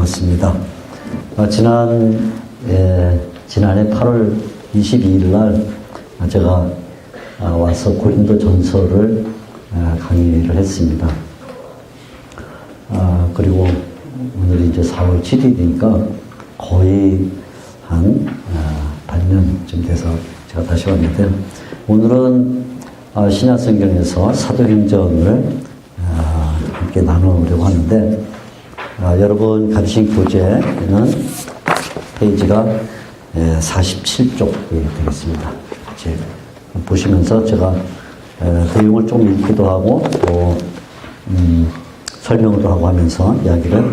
반갑습니다. 지난해 8월 22일 날 제가 와서 고린도 전서를 강의를 했습니다. 그리고 오늘이 이제 4월 7일이니까 거의 한 8년쯤 돼서 제가 다시 왔는데, 오늘은 신약성경에서 사도행전을 함께 나누려고 하는데, 여러분 가르친 교재는 페이지가 47쪽이 되겠습니다. 이제 보시면서 제가 내용을 좀 읽기도 하고 또 설명도 하고 하면서 이야기를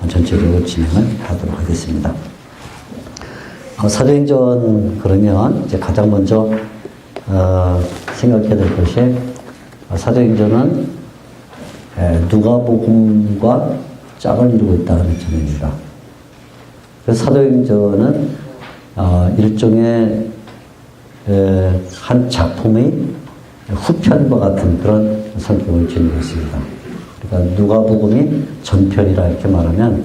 전체적으로 진행을 하도록 하겠습니다. 사도행전 그러면 이제 가장 먼저 생각해야 될 것이, 사도행전은 누가복음과 짝을 이루고 있다는 점입니다. 그래서 사도행전은 일종의 한 작품의 후편과 같은 그런 성격을 지니고 있습니다. 그러니까 누가복음이 전편이라 이렇게 말하면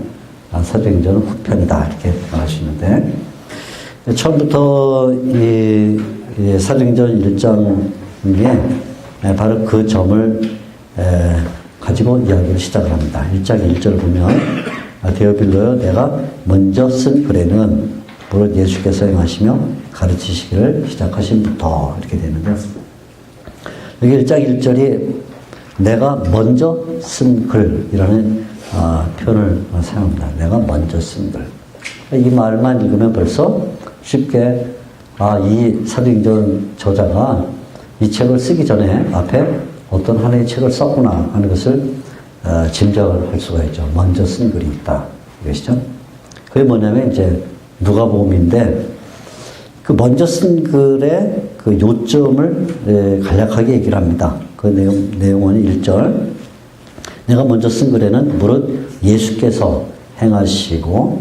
사도행전은 후편이다 이렇게 말할 수 있는데, 처음부터 이 사도행전 1장에 바로 그 점을 가지고 이야기를 시작을 합니다. 1장 1절을 보면 데오빌로여, 내가 먼저 쓴 글에는 무릇 예수께서 행하시며 가르치시기를 시작하신부터 이렇게 되는데요. 여기 1장 1절이 내가 먼저 쓴 글이라는 표현을 사용합니다. 내가 먼저 쓴 글. 이 말만 읽으면 벌써 쉽게 이 사도행전 저자가 이 책을 쓰기 전에 앞에 어떤 하나의 책을 썼구나 하는 것을 짐작을 할 수가 있죠. 먼저 쓴 글이 있다. 이것이죠. 그게 뭐냐면 이제 누가복음인데, 그 먼저 쓴 글의 그 요점을 간략하게 얘기를 합니다. 그 내용은 1절. 내가 먼저 쓴 글에는 무릇 예수께서 행하시며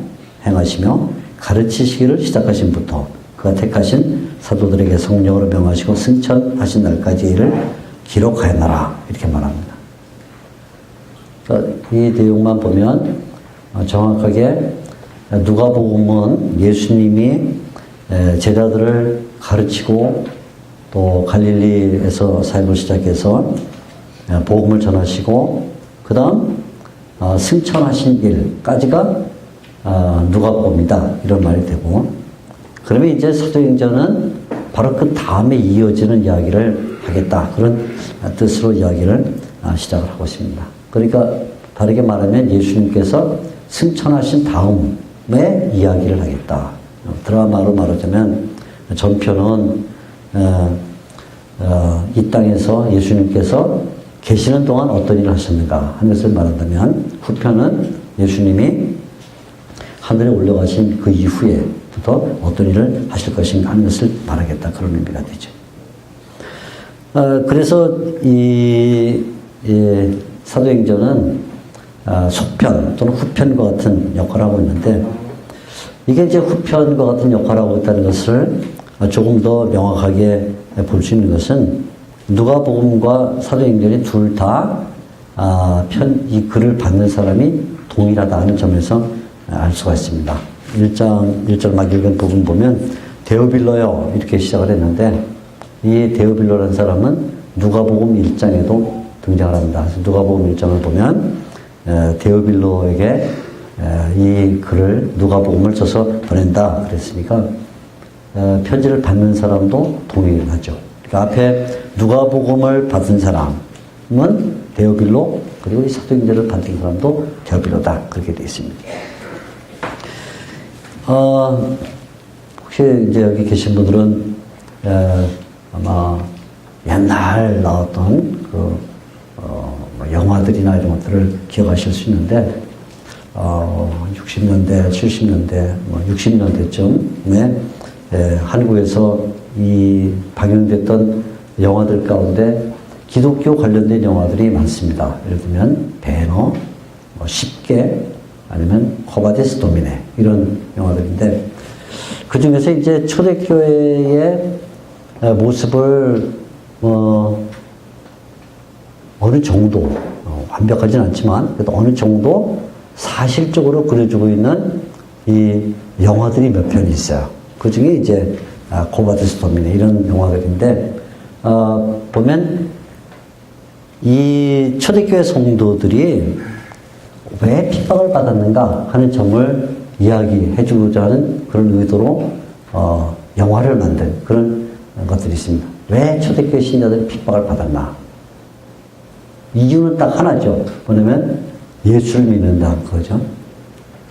가르치시기를 시작하신부터 그가 택하신 사도들에게 성령으로 명하시고 승천하신 날까지 이를 기록하였노라 이렇게 말합니다. 그러니까 이 내용만 보면 정확하게 누가복음은 예수님이 제자들을 가르치고 또 갈릴리에서 사역을 시작해서 복음을 전하시고 그 다음 승천하신 일까지가 누가복음이다 이런 말이 되고, 그러면 이제 사도행전은 바로 그 다음에 이어지는 이야기를 하겠다 그런 뜻으로 이야기를 시작을 하고 있습니다. 그러니까 다르게 말하면 예수님께서 승천하신 다음에 이야기를 하겠다. 드라마로 말하자면 전편은 이 땅에서 예수님께서 계시는 동안 어떤 일을 하셨는가 하는 것을 말한다면, 후편은 예수님이 하늘에 올라가신 그 이후에부터 어떤 일을 하실 것인가 하는 것을 말하겠다 그런 의미가 되죠. 그래서 이 사도행전은 속편 또는 후편과 같은 역할을 하고 있는데, 이게 이제 후편과 같은 역할을 하고 있다는 것을 조금 더 명확하게 볼 수 있는 것은, 누가복음과 사도행전이 둘 다 이 글을 받는 사람이 동일하다는 점에서 알 수가 있습니다. 1절 막 읽은 부분 보면 데오빌로요 이렇게 시작을 했는데, 이 데오빌로라는 사람은 누가복음 1장에도 등장을 합니다. 그래서 누가복음 1장을 보면 데오빌로에게 이 글을 누가복음을 써서 보낸다 그랬으니까 편지를 받는 사람도 동일하죠. 그러니까 앞에 누가복음을 받은 사람은 데오빌로, 그리고 이 사도행전을 받은 사람도 데오빌로다 그렇게 되어 있습니다. 혹시 이제 여기 계신 분들은 아마 옛날 나왔던 영화들이나 이런 것들을 기억하실 수 있는데, 60년대, 70년대, 60년대쯤에 한국에서 이 방영됐던 영화들 가운데 기독교 관련된 영화들이 많습니다. 예를 들면 배너, 십계, 아니면 코바디스 도미네 이런 영화들인데, 그 중에서 이제 초대교회의 모습을 어느 정도 완벽하진 않지만 그래도 어느 정도 사실적으로 그려주고 있는 이 영화들이 몇 편이 있어요. 그 중에 이제 고바드 스톰이네 이런 영화들인데 보면 이 초대교회 성도들이 왜 핍박을 받았는가 하는 점을 이야기해 주고자 하는 그런 의도로 영화를 만든 그런 것들이 있습니다. 왜 초대교회 신자들이 핍박을 받았나? 이유는 딱 하나죠. 뭐냐면 예수를 믿는다는 거죠.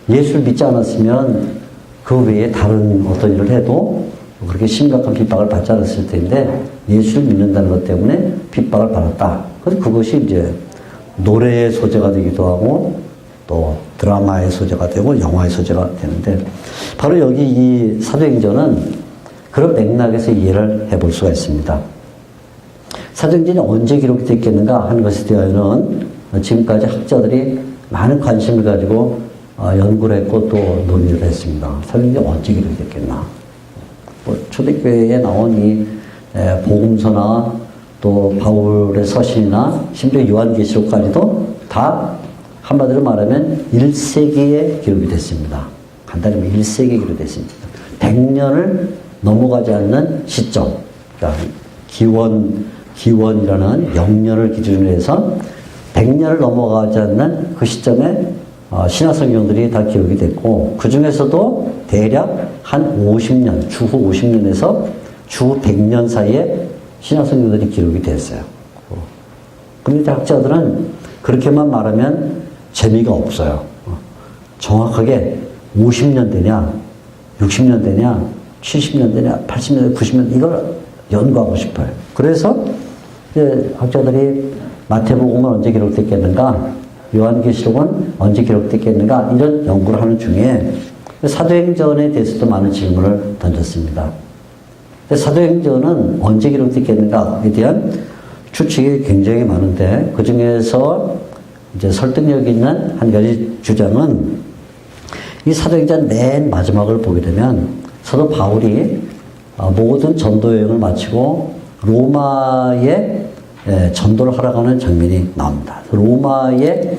예수를 믿지 않았으면 그 외에 다른 어떤 일을 해도 그렇게 심각한 핍박을 받지 않았을 텐데 예수를 믿는다는 것 때문에 핍박을 받았다. 그래서 그것이 이제 노래의 소재가 되기도 하고 또 드라마의 소재가 되고 영화의 소재가 되는데 바로 여기 이 사도행전은 그런 맥락에서 이해를 해볼 수가 있습니다. 사도행전이 언제 기록됐겠는가 하는 것에 대하여는 지금까지 학자들이 많은 관심을 가지고 연구를 했고 또 논의를 했습니다. 사도행전이 언제 기록됐겠나. 뭐 초대교회에 나온 이 복음서나 또 바울의 서신이나 심지어 요한계시록까지도 다 한마디로 말하면 1세기에 기록이 됐습니다. 간단히 말하면 1세기에 기록이 됐습니다. 100년을 넘어가지 않는 시점, 그러니까 기원이라는 영년을 기준으로 해서 100년을 넘어가지 않는 그 시점에 신화성경들이 다 기록이 됐고 그 중에서도 대략 한 50년, 주후 50년에서 주 100년 사이에 신화성경들이 기록이 됐어요. 그런데 학자들은 그렇게만 말하면 재미가 없어요. 정확하게 50년 되냐, 60년 되냐, 70년 되냐, 80년, 90년 이걸 연구하고 싶어요. 그래서 이제 학자들이 마태복음은 언제 기록됐겠는가, 요한계시록은 언제 기록됐겠는가 이런 연구를 하는 중에 사도행전에 대해서도 많은 질문을 던졌습니다. 사도행전은 언제 기록됐겠는가에 대한 추측이 굉장히 많은데 그 중에서 이제 설득력 있는 한 가지 주장은 이 사도행전 맨 마지막을 보게 되면 사도 바울이 모든 전도 여행을 마치고 로마에 전도를 하러 가는 장면이 나옵니다. 로마에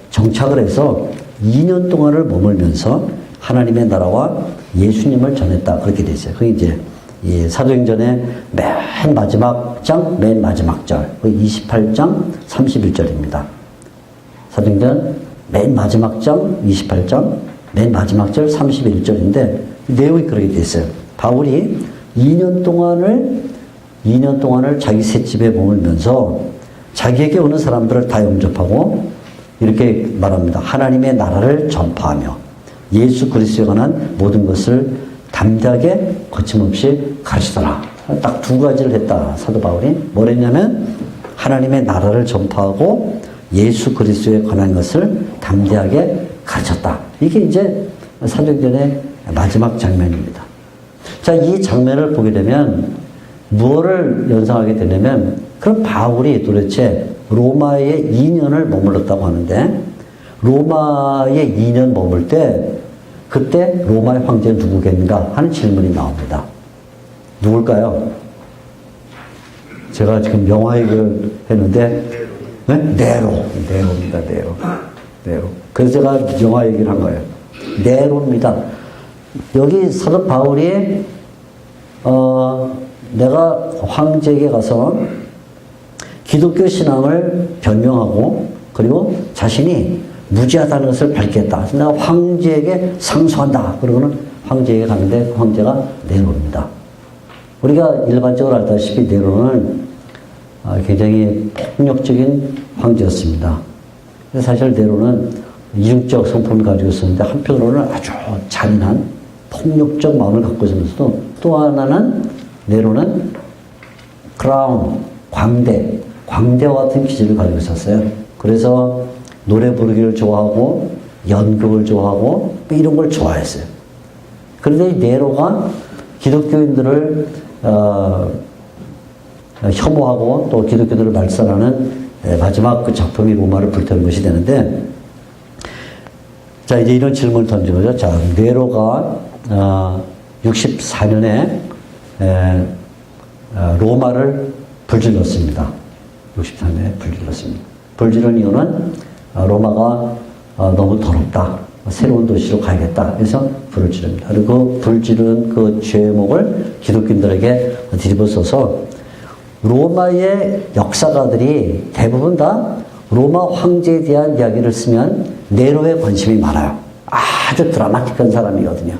정착을 해서 2년 동안을 머물면서 하나님의 나라와 예수님을 전했다. 그렇게 돼 있어요. 그게 이제 이 사도행전의 맨 마지막 장, 맨 마지막 절, 28장 31절입니다. 사도행전 맨 마지막 장 28장, 맨 마지막 절 31절인데 내용이 그렇게 돼 있어요. 바울이 2년 동안을 자기 셋집에 머물면서 자기에게 오는 사람들을 다 영접하고 이렇게 말합니다. 하나님의 나라를 전파하며 예수 그리스도에 관한 모든 것을 담대하게 거침없이 가르치더라. 딱 두 가지를 했다. 사도 바울이 뭘 했냐면 하나님의 나라를 전파하고 예수 그리스도에 관한 것을 담대하게 가르쳤다. 이게 이제 사도행전의 마지막 장면입니다. 자, 이 장면을 보게 되면 무엇을 연상하게 되냐면 그럼 바울이 도대체 로마에 2년을 머물렀다고 하는데 로마에 2년 머물 때 그때 로마의 황제는 누구겠는가 하는 질문이 나옵니다. 누굴까요? 제가 지금 영화 얘기를 했는데 네? 네로입니다. 네로. 그래서 제가 영화 얘기를 한 거예요. 네로입니다. 여기 사도 바울이 내가 황제에게 가서 기독교 신앙을 변명하고 그리고 자신이 무지하다는 것을 밝혔다. 내가 황제에게 상소한다. 그러고는 황제에게 가는데 그 황제가 네로입니다. 우리가 일반적으로 알다시피 네로는 굉장히 폭력적인 황제였습니다. 사실 네로는 이중적 성품을 가지고 있었는데 한편으로는 아주 잔인한 폭력적 마음을 갖고 있으면서도 또 하나는 네로는 크라운, 광대와 같은 기질을 가지고 있었어요. 그래서 노래 부르기를 좋아하고 연극을 좋아하고 이런 걸 좋아했어요. 그런데 이 네로가 기독교인들을 혐오하고 또 기독교들을 말살하는 마지막 그 작품이 로마를 불태우는 것이 되는데 자 이제 이런 질문을 던진 거죠. 자 네로가 64년에 로마를 불질렀습니다. 64년에 불질렀습니다. 불지른 이유는 로마가 너무 더럽다. 새로운 도시로 가야겠다. 그래서 불을 지릅니다. 그리고 불 지른 그 죄목을 기독교인들에게 뒤집어 써서 로마의 역사가들이 대부분 다 로마 황제에 대한 이야기를 쓰면 네로에 관심이 많아요. 아주 드라마틱한 사람이거든요.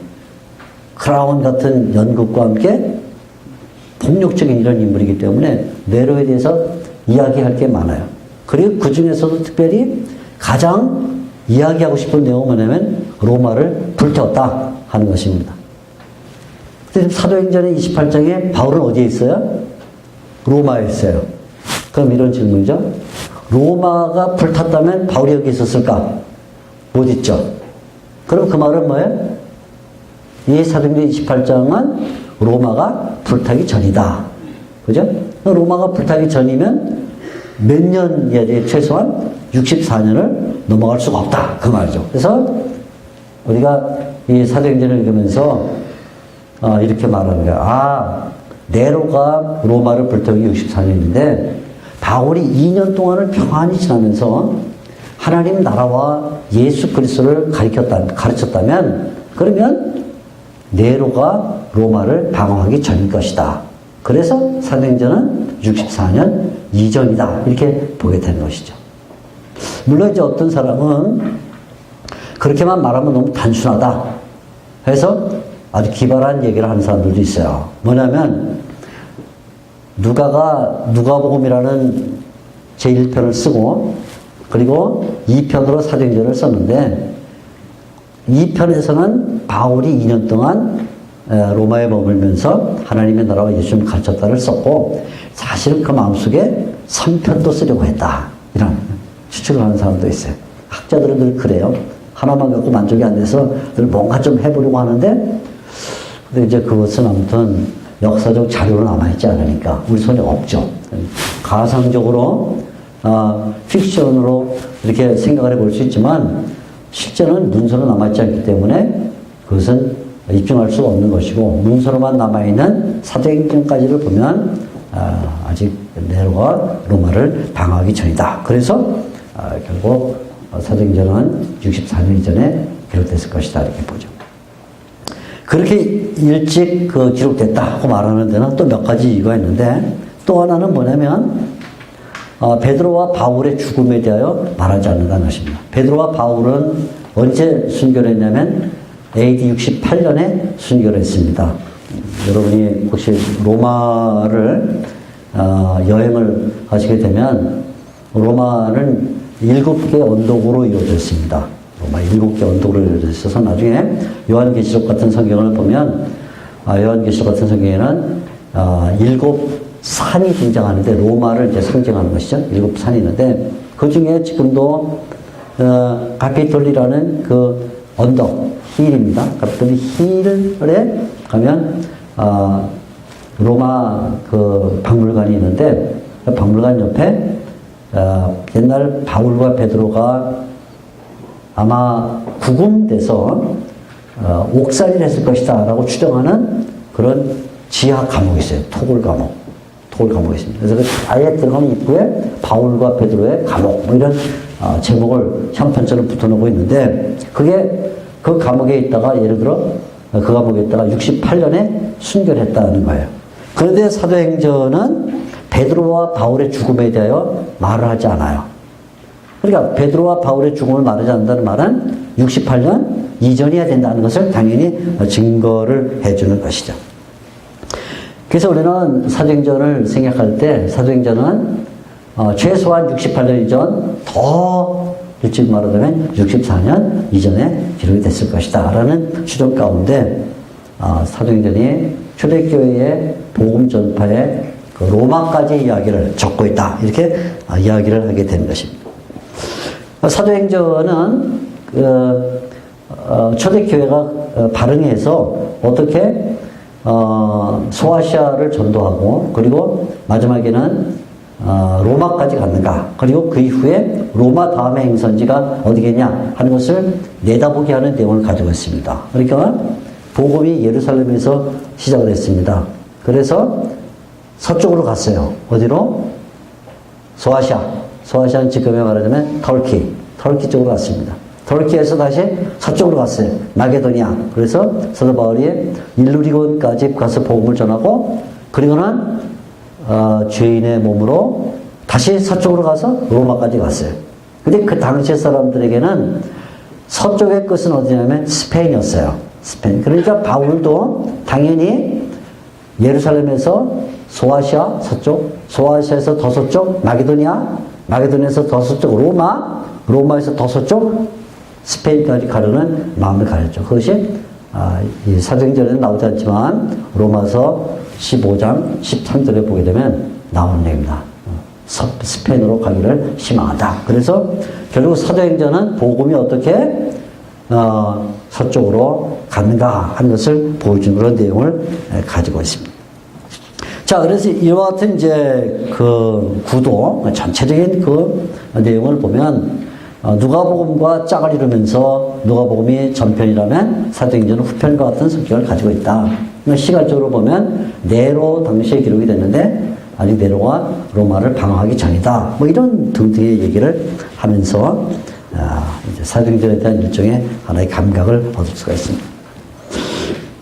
크라운 같은 연극과 함께 폭력적인 이런 인물이기 때문에 네로에 대해서 이야기할 게 많아요. 그리고 그 중에서도 특별히 가장 이야기하고 싶은 내용은 뭐냐면 로마를 불태웠다 하는 것입니다. 사도행전의 28장에 바울은 어디에 있어요? 로마에 있어요. 그럼 이런 질문이죠. 로마가 불탔다면 바울이 여기 있었을까? 못 있죠. 그럼 그 말은 뭐예요? 이 사도행전 28장은 로마가 불타기 전이다. 그죠? 로마가 불타기 전이면 몇 년이야 돼? 최소한 64년을 넘어갈 수가 없다. 그 말이죠. 그래서 우리가 이 사도행전을 읽으면서 이렇게 말하는 거야. 네로가 로마를 불태우기 64년인데 바울이 2년 동안을 평안히 지나면서 하나님 나라와 예수 그리스도를 가르쳤다면 그러면 네로가 로마를 방어하기 전인 것이다. 그래서 사도행전은 64년 이전이다. 이렇게 보게 되는 것이죠. 물론 이제 어떤 사람은 그렇게만 말하면 너무 단순하다 해서 아주 기발한 얘기를 하는 사람들도 있어요. 뭐냐면 누가복음이라는 제1편을 쓰고 그리고 2편으로 사도행전을 썼는데 2편에서는 바울이 2년 동안 로마에 머물면서 하나님의 나라와 예수님을 가르쳤다를 썼고 사실은 그 마음속에 3편도 쓰려고 했다. 이런 추측을 하는 사람도 있어요. 학자들은 늘 그래요. 하나만 갖고 만족이 안 돼서 늘 뭔가 좀 해보려고 하는데 근데 이제 그것은 아무튼 역사적 자료로 남아있지 않으니까 우리 손에 없죠. 가상적으로 픽션으로 이렇게 생각을 해볼 수 있지만 실제는 문서로 남아있지 않기 때문에 그것은 입증할 수가 없는 것이고 문서로만 남아있는 사도행전까지를 보면 아직 네로가 로마를 방어하기 전이다. 그래서 결국 사도행전은 64년 이전에 기록됐을 것이다. 이렇게 보죠. 그렇게 일찍 기록됐다고 말하는 데는 또 몇 가지 이유가 있는데 또 하나는 뭐냐면 베드로와 바울의 죽음에 대하여 말하지 않는다는 것입니다. 베드로와 바울은 언제 순교를 했냐면 AD 68년에 순교를 했습니다. 여러분이 혹시 로마를 여행을 하시게 되면 로마는 7개 언덕으로 이루어져 있습니다. 로마 7개 언덕으로 이루어져 있어서 나중에 요한계시록 같은 성경을 보면 요한계시록 같은 성경에는 7 산이 등장하는데 로마를 이제 상징하는 것이죠. 7 산이 있는데 그 중에 지금도 카피톨리라는 그 언덕 힐입니다. 카피톨리 힐에 가면 로마 그 박물관이 있는데 그 박물관 옆에 옛날 바울과 베드로가 아마 구금돼서 옥살이를 했을 것이다 라고 추정하는 그런 지하 감옥이 있어요. 토굴 감옥이 있습니다. 그래서 그 아예 들어가는 입구에 바울과 베드로의 감옥 뭐 이런 제목을 샴판처럼 붙여놓고 있는데 그게 그 감옥에 있다가 예를 들어 그 감옥에 있다가 68년에 순교를 했다는 거예요. 그런데 사도행전은 베드로와 바울의 죽음에 대하여 말을 하지 않아요. 그러니까 베드로와 바울의 죽음을 말하지 않는다는 말은 68년 이전이어야 된다는 것을 당연히 증거를 해주는 것이죠. 그래서 우리는 사도행전을 생각할 때 사도행전은 최소한 68년 이전 더 일찍 말하자면 64년 이전에 기록이 됐을 것이다 라는 추정 가운데 사도행전이 초대교회의 복음 전파의 그 로마까지 이야기를 적고 있다 이렇게 이야기를 하게 된 것입니다. 사도행전은 초대교회가 발흥해서 어떻게 소아시아를 전도하고 그리고 마지막에는 로마까지 갔는가 그리고 그 이후에 로마 다음의 행선지가 어디겠냐 하는 것을 내다보게 하는 내용을 가지고 있습니다. 그러니까 복음이 예루살렘에서 시작을 했습니다. 그래서 서쪽으로 갔어요. 어디로? 소아시아는 지금에 말하자면 터키 쪽으로 갔습니다. 그렇게 해서 다시 서쪽으로 갔어요. 마게도니아. 그래서 사도 바울이 일루리곤까지 가서 복음을 전하고, 그리고는 죄인의 몸으로 다시 서쪽으로 가서 로마까지 갔어요. 근데 그 당시의 사람들에게는 서쪽의 끝은 어디냐면 스페인이었어요. 스페인. 그러니까 바울도 당연히 예루살렘에서 소아시아 서쪽, 소아시아에서 더 서쪽 마게도니아, 마게도니아에서 더 서쪽 로마, 로마에서 더 서쪽 스페인까지 가려는 마음을 가졌죠. 그것이 이 사도행전에는 나오지 않지만 로마서 15장 13절에 보게 되면 나오는 내용입니다. 스페인으로 가기를 희망한다. 그래서 결국 사도행전은 복음이 어떻게 서쪽으로 가는가 하는 것을 보여주는 그런 내용을 가지고 있습니다. 자, 그래서 이와 같은 이제 그 구도, 전체적인 그 내용을 보면 누가복음과 짝을 이루면서 누가복음이 전편이라면 사도행전은 후편과 같은 성격을 가지고 있다. 시간적으로 보면 네로 당시에 기록이 됐는데 아직 네로가 로마를 방어하기 전이다. 뭐 이런 등등의 얘기를 하면서 이제 사도행전에 대한 일종의 하나의 감각을 얻을 수가 있습니다.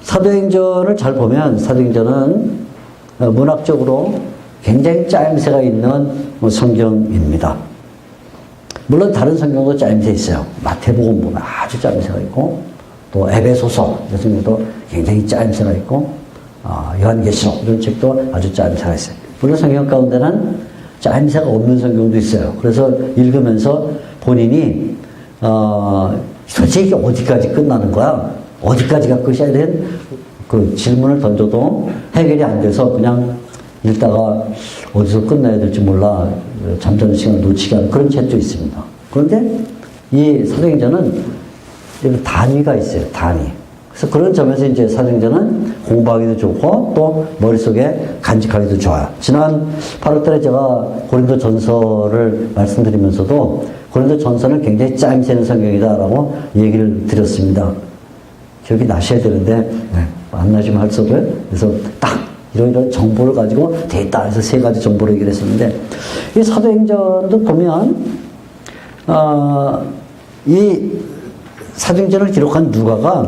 사도행전을 잘 보면 사도행전은 문학적으로 굉장히 짜임새가 있는 성경입니다. 물론 다른 성경도 짜임새 있어요. 마태복음 보면 아주 짜임새가 있고, 또 에베소서 성경도 굉장히 짜임새가 있고, 요한계시록 이런 책도 아주 짜임새가 있어요. 물론 성경 가운데는 짜임새가 없는 성경도 있어요. 그래서 읽으면서 본인이 도대체 이게 어디까지 끝나는 거야? 어디까지가 끝이야? 이런 그 질문을 던져도 해결이 안 돼서 그냥 읽다가 어디서 끝나야 될지 몰라 잠자는 시간을 놓치게 하는 그런 책도 있습니다. 그런데 이 사도행전은 단위가 있어요. 단위. 그래서 그런 점에서 이제 사도행전은 공부하기도 좋고 또 머릿속에 간직하기도 좋아요. 지난 8월달에 제가 고린도 전서를 말씀드리면서도 고린도 전서는 굉장히 짜임새 있는 성경이다라고 얘기를 드렸습니다. 기억이 나셔야 되는데 안 나시면 할 수 없어요. 그래서 딱 이런 정보를 가지고 돼 있다 해서 3가지 정보를 얘기를 했었는데, 이 사도행전도 보면 이 사도행전을 기록한 누가가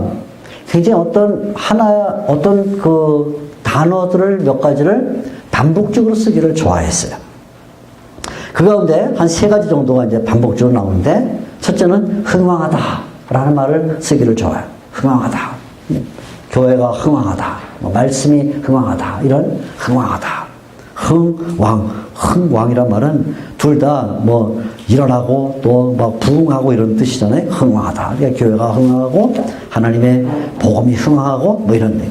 굉장히 어떤 그 단어들을 몇 가지를 반복적으로 쓰기를 좋아했어요. 그 가운데 한 3가지 정도가 이제 반복적으로 나오는데, 첫째는 흥왕하다라는 말을 쓰기를 좋아해요. 흥왕하다. 교회가 흥왕하다. 말씀이 흥왕하다. 이런 흥왕하다. 흥왕이란 말은 둘 다 뭐 일어나고 또 막 부흥하고 이런 뜻이잖아요. 흥왕하다. 그러니까 교회가 흥왕하고 하나님의 복음이 흥왕하고 뭐 이런 데.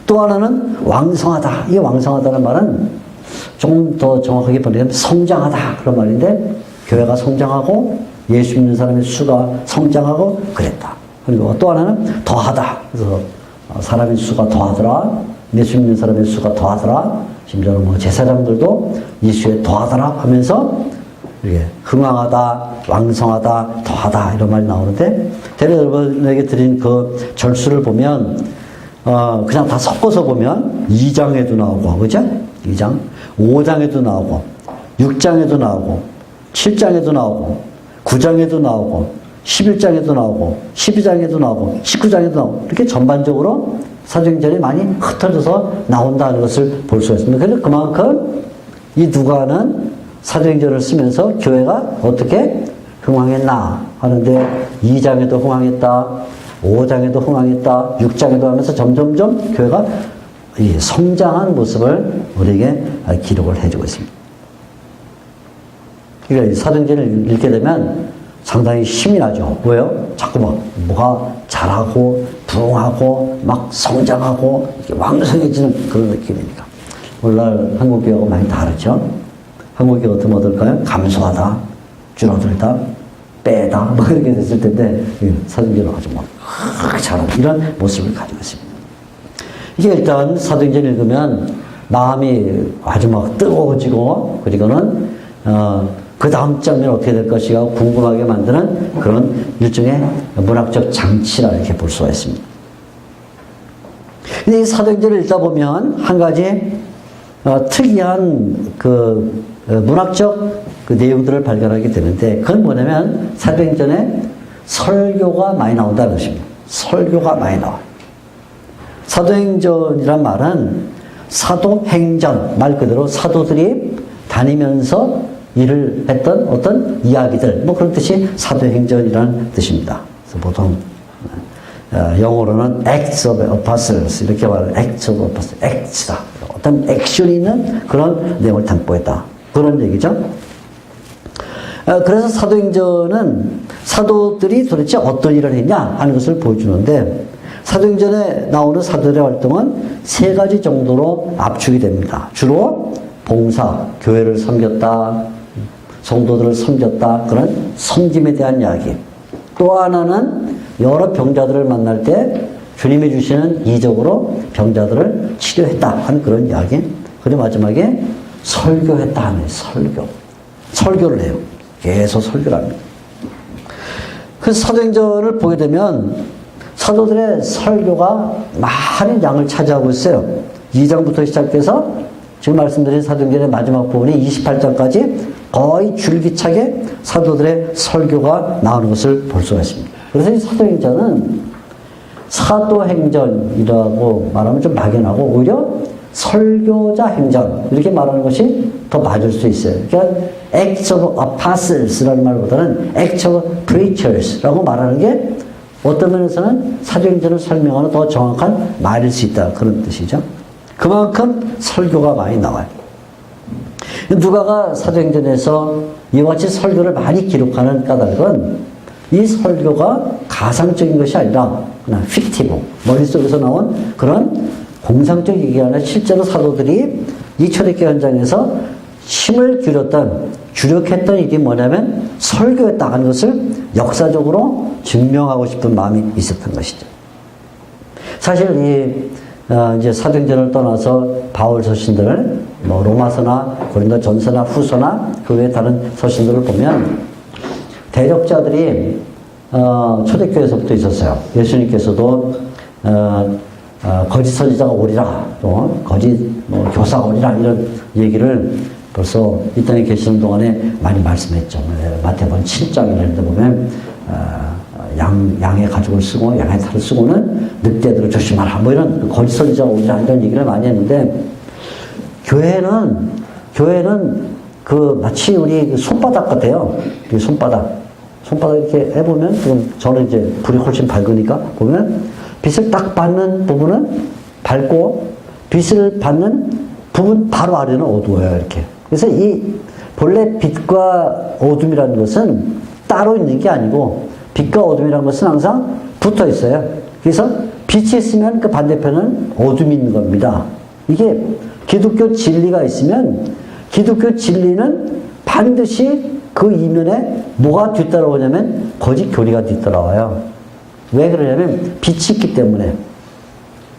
또 하나는 왕성하다. 이 왕성하다는 말은 조금 더 정확하게 번역하면 성장하다. 그런 말인데, 교회가 성장하고 예수 믿는 사람의 수가 성장하고 그랬다. 그리고 또 하나는 더하다. 그래서 사람의 수가 더하더라. 예수 믿는 사람의 수가 더하더라. 심지어는 뭐 제사장들도 예수에 더하더라 하면서 이렇게 흥왕하다, 왕성하다, 더하다 이런 말이 나오는데, 대략 여러분에게 드린 그 절수를 보면 그냥 다 섞어서 보면 2장에도 나오고, 그죠? 2장, 5장에도 나오고, 6장에도 나오고, 7장에도 나오고, 9장에도 나오고, 11장에도 나오고, 12장에도 나오고, 19장에도 나오고, 이렇게 전반적으로 사도행전이 많이 흩어져서 나온다는 것을 볼 수가 있습니다. 그래서 그만큼 이 누가는 사도행전을 쓰면서 교회가 어떻게 흥왕했나 하는데, 2장에도 흥왕했다, 5장에도 흥왕했다, 6장에도 하면서 점점점 교회가 성장한 모습을 우리에게 기록을 해주고 있습니다. 그러니까 사도행전을 읽게 되면 상당히 힘이 나죠. 왜요? 자꾸 뭐가 자라고 부흥하고 막 성장하고 이렇게 왕성해지는 그런 느낌이니까. 오늘날 한국교회하고 많이 다르죠. 한국교회 어떻게 얻을까요? 감소하다, 줄어들다, 빼다 뭐 이렇게 됐을 텐데, 사도행전은 아주 막 자라는 이런 모습을 가지고 있습니다. 이게 일단 사도행전 읽으면 마음이 아주 막 뜨거워지고, 그리고는 그 다음 장면은 어떻게 될 것인가 궁금하게 만드는 그런 일종의 문학적 장치라 이렇게 볼 수가 있습니다. 근데 이 사도행전을 읽다 보면 한 가지 특이한 그 문학적 그 내용들을 발견하게 되는데, 그건 뭐냐면 사도행전에 설교가 많이 나온다는 것입니다. 설교가 많이 나와요. 사도행전이란 말은 사도행전, 말 그대로 사도들이 다니면서 일을 했던 어떤 이야기들, 뭐 그런 뜻이 사도행전이라는 뜻입니다. 그래서 보통 영어로는 Acts of Apostles 이렇게 말하는 Acts of Apostles, Acts다. 어떤 액션이 있는 그런 내용을 담고 있다. 그런 얘기죠. 그래서 사도행전은 사도들이 도대체 어떤 일을 했냐 하는 것을 보여주는데, 사도행전에 나오는 사도들의 활동은 세 가지 정도로 압축이 됩니다. 주로 봉사, 교회를 섬겼다, 성도들을 섬겼다, 그런 섬김에 대한 이야기. 또 하나는 여러 병자들을 만날 때 주님이 주시는 이적으로 병자들을 치료했다 하는 그런 이야기. 그리고 마지막에 설교했다 하는 설교. 설교를 해요. 계속 설교를 합니다. 그래서 사도행전을 보게 되면 사도들의 설교가 많은 양을 차지하고 있어요. 2장부터 시작해서 지금 말씀드린 사도행전의 마지막 부분이 28장까지 거의 줄기차게 사도들의 설교가 나오는 것을 볼 수가 있습니다. 그래서 이 사도행전은 사도행전이라고 말하면 좀 막연하고 오히려 설교자 행전 이렇게 말하는 것이 더 맞을 수 있어요. 그러니까 Acts of Apostles라는 말보다는 Acts of Preachers라고 말하는 게 어떤 면에서는 사도행전을 설명하는 더 정확한 말일 수 있다. 그런 뜻이죠. 그만큼 설교가 많이 나와요. 누가가 사도행전에서 이와 같이 설교를 많이 기록하는 까닭은 이 설교가 가상적인 것이 아니라 그냥 픽티브, 머릿속에서 나온 그런 공상적 얘기가 아니라 실제로 사도들이 이 초대교회 현장에서 힘을 기울였던, 주력했던 일이 뭐냐면 설교했다 하는 것을 역사적으로 증명하고 싶은 마음이 있었던 것이죠. 사실 이제 사도행전을 떠나서 바울 서신들을 뭐 로마서나 고린도 전서나 후서나 그 외에 다른 서신들을 보면 대적자들이 초대교회에서부터 있었어요. 예수님께서도 거짓 선지자가 오리라, 또 거짓 교사가 오리라 이런 얘기를 벌써 이 땅에 계시는 동안에 많이 말씀했죠. 마태복음 7장 이런 데 보면 양의 가죽을 쓰고 양의 탈을 쓰고는 늑대들을 조심하라 뭐 이런 거짓 선지자가 오리라 이런 얘기를 많이 했는데, 교회는 그 마치 우리 손바닥 같아요. 손바닥 이렇게 해보면, 지금 저는 이제 불이 훨씬 밝으니까 보면 빛을 딱 받는 부분은 밝고 빛을 받는 부분 바로 아래는 어두워요. 이렇게. 그래서 이 본래 빛과 어둠이라는 것은 따로 있는 게 아니고 빛과 어둠이라는 것은 항상 붙어 있어요. 그래서 빛이 있으면 그 반대편은 어둠이 있는 겁니다. 이게 기독교 진리가 있으면 기독교 진리는 반드시 그 이면에 뭐가 뒤따라오냐면 거짓 교리가 뒤따라와요. 왜 그러냐면 빛이 있기 때문에.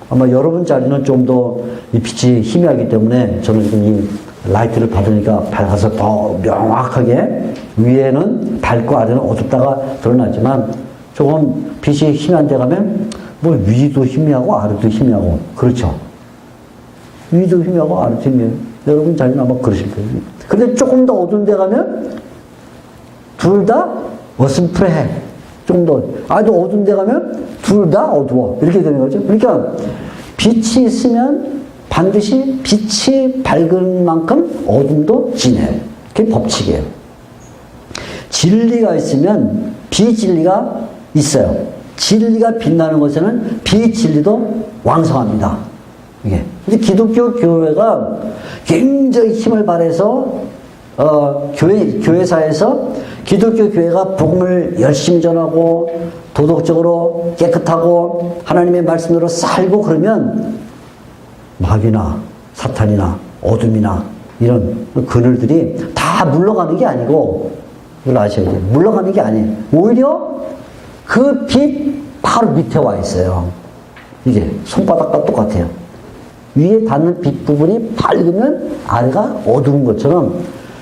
아마 여러분 자리는 좀 더 이 빛이 희미하기 때문에 저는 지금 이 라이트를 받으니까 밝아서 더 명확하게 위에는 밝고 아래는 어둡다가 드러나지만, 조금 빛이 희미한 데 가면 뭐 위도 희미하고 아래도 희미하고 그렇죠. 위도 희미하고 아래도 희미해요. 여러분 자리는 아마 그러실 거예요. 근데 조금 더 어두운 데 가면 둘 다 어슴푸레해. 좀 더 아주 어두운 데 가면 둘 다 어두워. 이렇게 되는 거죠. 그러니까 빛이 있으면 반드시 빛이 밝은 만큼 어둠도 진해요. 그게 법칙이에요. 진리가 있으면 비진리가 있어요. 진리가 빛나는 곳에는 비진리도 왕성합니다. 이게. 근데 기독교 교회가 굉장히 힘을 발해서 교회사에서 기독교 교회가 복음을 열심히 전하고 도덕적으로 깨끗하고 하나님의 말씀으로 살고 그러면 마귀나 사탄이나 어둠이나 이런 그늘들이 다 물러가는 게 아니고, 이걸 아셔야 돼요. 물러가는 게 아니에요. 오히려 그 빛 바로 밑에 와 있어요. 이게 손바닥과 똑같아요. 위에 닿는 빛 부분이 밝으면 아래가 어두운 것처럼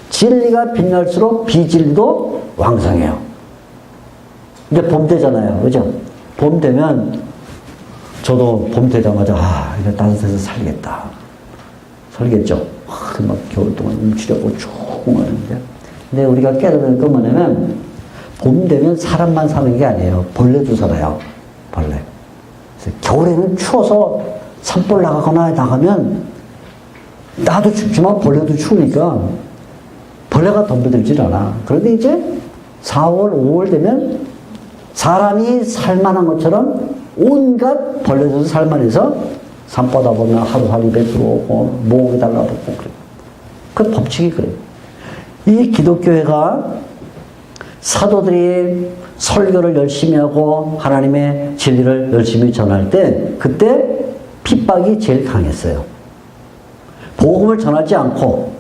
진리가 빛날수록 비진리도 왕성해요. 이제 봄 되잖아요. 그죠? 봄 되면 저도 봄 되자마자 이제 따뜻해서 살겠죠. 막 겨울 동안 움츠려고 쭉 하는데, 근데 우리가 깨달은 건 뭐냐면 봄 되면 사람만 사는 게 아니에요. 벌레도 살아요. 벌레. 그래서 겨울에는 추워서 산불 나가거나 나가면 나도 춥지만 벌레도 추우니까 벌레가 덤벼들질 않아. 그런데 이제 4월, 5월 되면 사람이 살만한 것처럼 온갖 벌레들도 살만해서 산보다 보면 하루하루 입에 들어오고 목에 달라붙고 그래. 그 법칙이 그래요. 이 기독교회가 사도들이 설교를 열심히 하고 하나님의 진리를 열심히 전할 때 그때 핍박이 제일 강했어요. 복음을 전하지 않고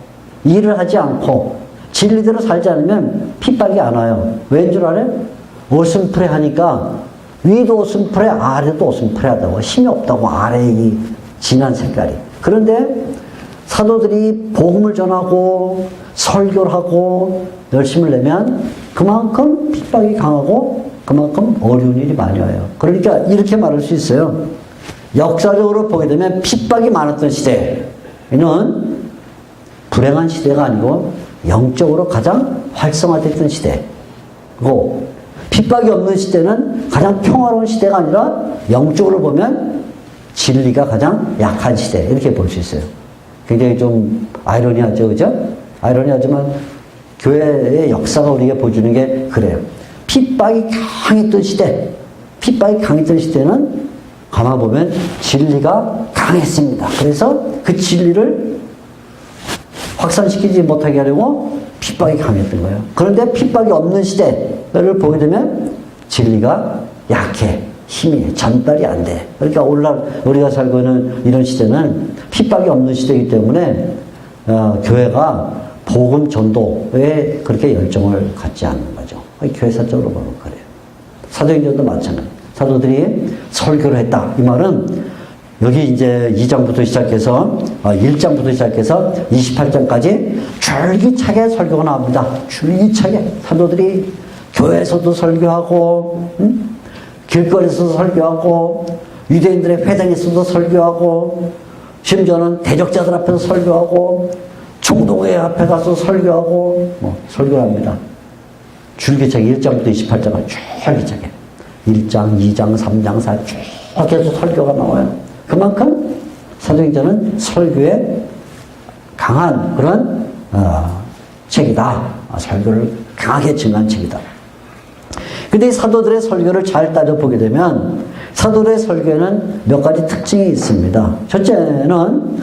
일을 하지 않고 진리대로 살지 않으면 핍박이 안 와요. 왠 줄 알아요? 오순풀에 하니까 위도 오순풀에 아래도 오순풀에 하다고 힘이 없다고 아래에 이 진한 색깔이. 그런데 사도들이 복음을 전하고 설교를 하고 열심을 내면 그만큼 핍박이 강하고 그만큼 어려운 일이 많이 와요. 그러니까 이렇게 말할 수 있어요. 역사적으로 보게 되면 핍박이 많았던 시대는 불행한 시대가 아니고 영적으로 가장 활성화됐던 시대고, 핍박이 없는 시대는 가장 평화로운 시대가 아니라 영적으로 보면 진리가 가장 약한 시대, 이렇게 볼 수 있어요. 굉장히 좀 아이러니하죠, 그죠? 아이러니하지만 교회의 역사가 우리에게 보여주는 게 그래요. 핍박이 강했던 시대, 핍박이 강했던 시대는 가만 보면 진리가 강했습니다. 그래서 그 진리를 확산시키지 못하게 하려고 핍박이 강했던 거예요. 그런데 핍박이 없는 시대를 보게 되면 진리가 약해, 힘이 전달이 안 돼. 그러니까 오늘날 우리가 살고 있는 이런 시대는 핍박이 없는 시대이기 때문에 교회가 복음 전도에 그렇게 열정을 갖지 않는 거죠. 교회사적으로 보면 그래요. 사도행전도 마찬가지. 사도들이 설교를 했다. 이 말은 여기 이제 2장부터 시작해서 1장부터 시작해서 28장까지 줄기차게 설교가 나옵니다. 줄기차게 사도들이 교회에서도 설교하고, 길거리에서도 설교하고, 유대인들의 회당에서도 설교하고, 심지어는 대적자들 앞에서 설교하고, 총독회 앞에 가서 설교하고, 설교를 합니다. 줄기차게 1장부터 28장까지 줄기차게 1장, 2장, 3장, 4장 쭉 계속 설교가 나와요. 그만큼 사도행전은 설교에 강한 그런 책이다. 설교를 강하게 증한 책이다. 근데 이 사도들의 설교를 잘 따져보게 되면 사도들의 설교에는 몇 가지 특징이 있습니다. 첫째는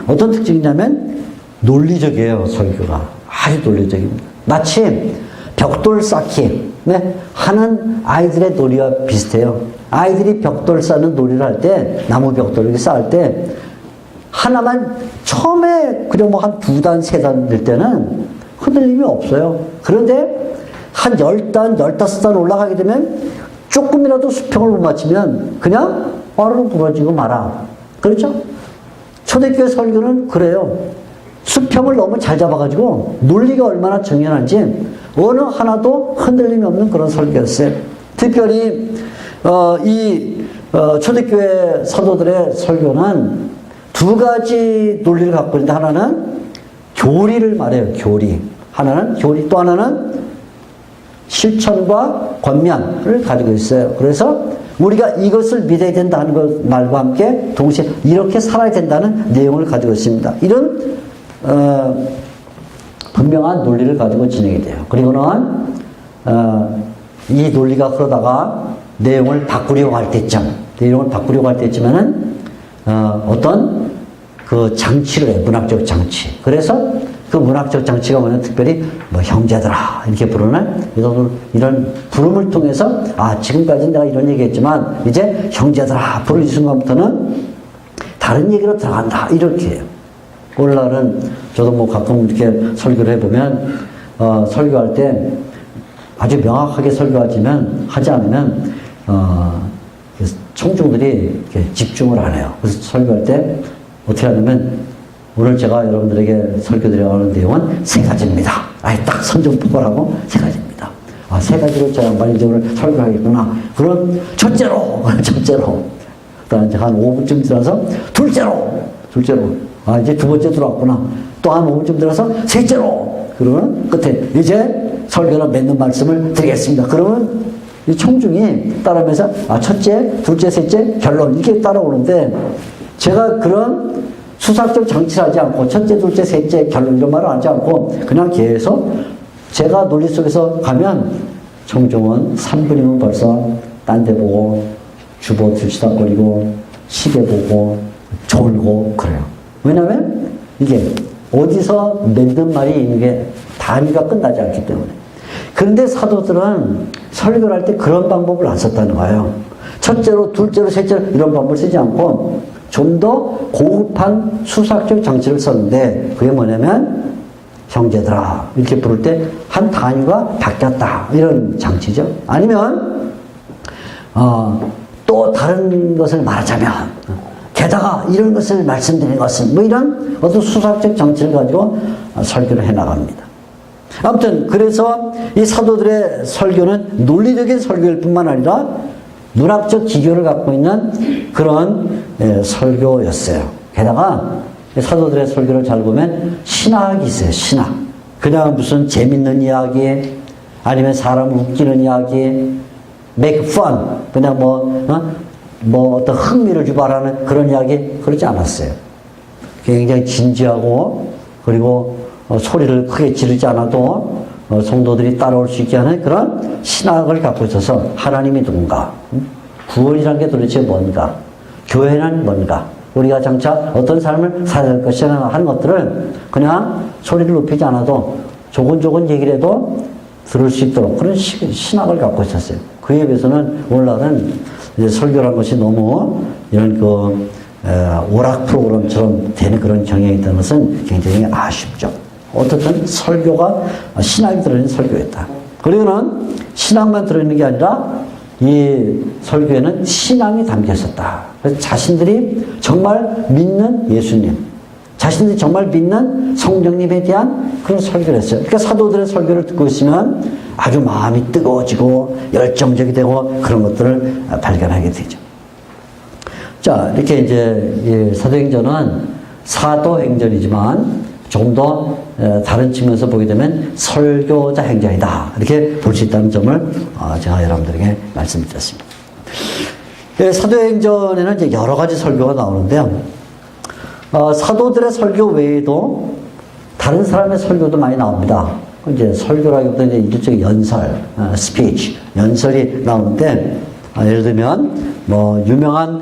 어떤 특징이냐면 논리적이에요. 설교가 아주 논리적입니다. 마치 벽돌 쌓기 하는 아이들의 놀이와 비슷해요. 아이들이 벽돌 쌓는 놀이를 할 때, 나무 벽돌을 이렇게 쌓을 때 하나만 처음에 그냥 뭐 한 2단, 3단 될 때는 흔들림이 없어요. 그런데 한 10단, 15단 올라가게 되면 조금이라도 수평을 못 맞추면 그냥 와르르 부러지고 말아. 그렇죠? 초대교회 설교는 그래요. 수평을 너무 잘 잡아가지고 논리가 얼마나 정연한지 어느 하나도 흔들림이 없는 그런 설교였어요. 특별히 초대교회 사도들의 설교는 2가지 논리를 갖고 있는데, 하나는 교리를 말해요. 교리. 하나는 교리, 또 하나는 실천과 권면을 가지고 있어요. 그래서 우리가 이것을 믿어야 된다는 것 말과 함께 동시에 이렇게 살아야 된다는 내용을 가지고 있습니다. 이런 분명한 논리를 가지고 진행이 돼요. 그리고는 이 논리가 그러다가 내용을 바꾸려고 할 때쯤에는 어떤 그 장치를 해요. 문학적 장치. 그래서 그 문학적 장치가 뭐냐면 특별히 뭐 형제들아 이렇게 부르는 이런 부름을 통해서 지금까지는 내가 이런 얘기했지만 이제 형제들아 부르는 이 순간부터는 다른 얘기로 들어간다 이렇게 해요. 오늘날은 저도 뭐 가끔 이렇게 설교를 해보면 설교할 때 아주 명확하게 하지 않으면 청중들이 이렇게 집중을 안 해요. 그래서 설교할 때 어떻게 하냐면, 오늘 제가 여러분들에게 설교드려가는 내용은 3가지입니다. 딱 선정포괄하고 3가지입니다. 3가지로 저 양반이 이제 오늘 설교하겠구나. 그럼 첫째로. 그다음에 한 5분쯤 지나서 둘째로. 이제 2번째 들어왔구나. 또 한 5분쯤 들어서 셋째로. 그러면 끝에 이제 설교나 맺는 말씀을 드리겠습니다. 그러면 이 청중이 따라하면서 첫째, 둘째, 셋째, 결론 이렇게 따라오는데 제가 그런 수사적 장치를 하지 않고 첫째, 둘째, 셋째, 결론 이런 말을 하지 않고 그냥 계속 제가 논리 속에서 가면 청중은 3분이면 벌써 딴 데 보고 주보 들치닥거리고 시계 보고 졸고 그래요. 왜냐하면 이게 어디서 맺는 말이 있는 게 단위가 끝나지 않기 때문에. 그런데 사도들은 설교를 할 때 그런 방법을 안 썼다는 거예요. 첫째로, 둘째로, 셋째로 이런 방법을 쓰지 않고 좀 더 고급한 수사적 장치를 썼는데 그게 뭐냐면 형제들아 이렇게 부를 때 한 단위가 바뀌었다 이런 장치죠. 아니면 또 다른 것을 말하자면 게다가 이런 것을 말씀드리는 것은 뭐 이런 어떤 수사적 장치를 가지고 설교를 해나갑니다. 아무튼 그래서 이 사도들의 설교는 논리적인 설교일 뿐만 아니라 문학적 기교를 갖고 있는 그런 설교였어요. 게다가 사도들의 설교를 잘 보면 신학이 있어요. 신학. 그냥 무슨 재밌는 이야기 아니면 사람을 웃기는 이야기 make fun 그냥 뭐 어떤 흥미를 유발하는 그런 이야기 그러지 않았어요. 굉장히 진지하고 그리고 소리를 크게 지르지 않아도 성도들이 따라올 수 있게 하는 그런 신학을 갖고 있어서 하나님이 누군가, 구원이라는 게 도대체 뭔가, 교회는 뭔가, 우리가 장차 어떤 삶을 살아야 할 것이냐 하는 것들을 그냥 소리를 높이지 않아도 조곤조곤 얘기를 해도 들을 수 있도록 그런 신학을 갖고 있었어요. 그에 비해서는 오늘날은 이제 설교라는 것이 너무 이런 오락 프로그램처럼 되는 그런 경향이 있다는 것은 굉장히 아쉽죠. 어떻든 설교가 신학이 들어있는 설교였다. 그리고는 신학만 들어있는 게 아니라 이 설교에는 신앙이 담겨 있었다. 그래서 자신들이 정말 믿는 예수님, 자신들이 정말 믿는 성령님에 대한 그런 설교를 했어요. 그러니까 사도들의 설교를 듣고 있으면 아주 마음이 뜨거워지고 열정적이 되고 그런 것들을 발견하게 되죠. 자, 이렇게 이제 사도행전은 사도행전이지만 조금 더 다른 측면에서 보게 되면 설교자 행전이다. 이렇게 볼 수 있다는 점을 제가 여러분들에게 말씀드렸습니다. 사도행전에는 이제 여러 가지 설교가 나오는데요. 사도들의 설교 외에도 다른 사람의 설교도 많이 나옵니다. 이제 설교라기보다 이제 일종의 연설, 스피치, 연설이 나오는데, 예를 들면, 유명한,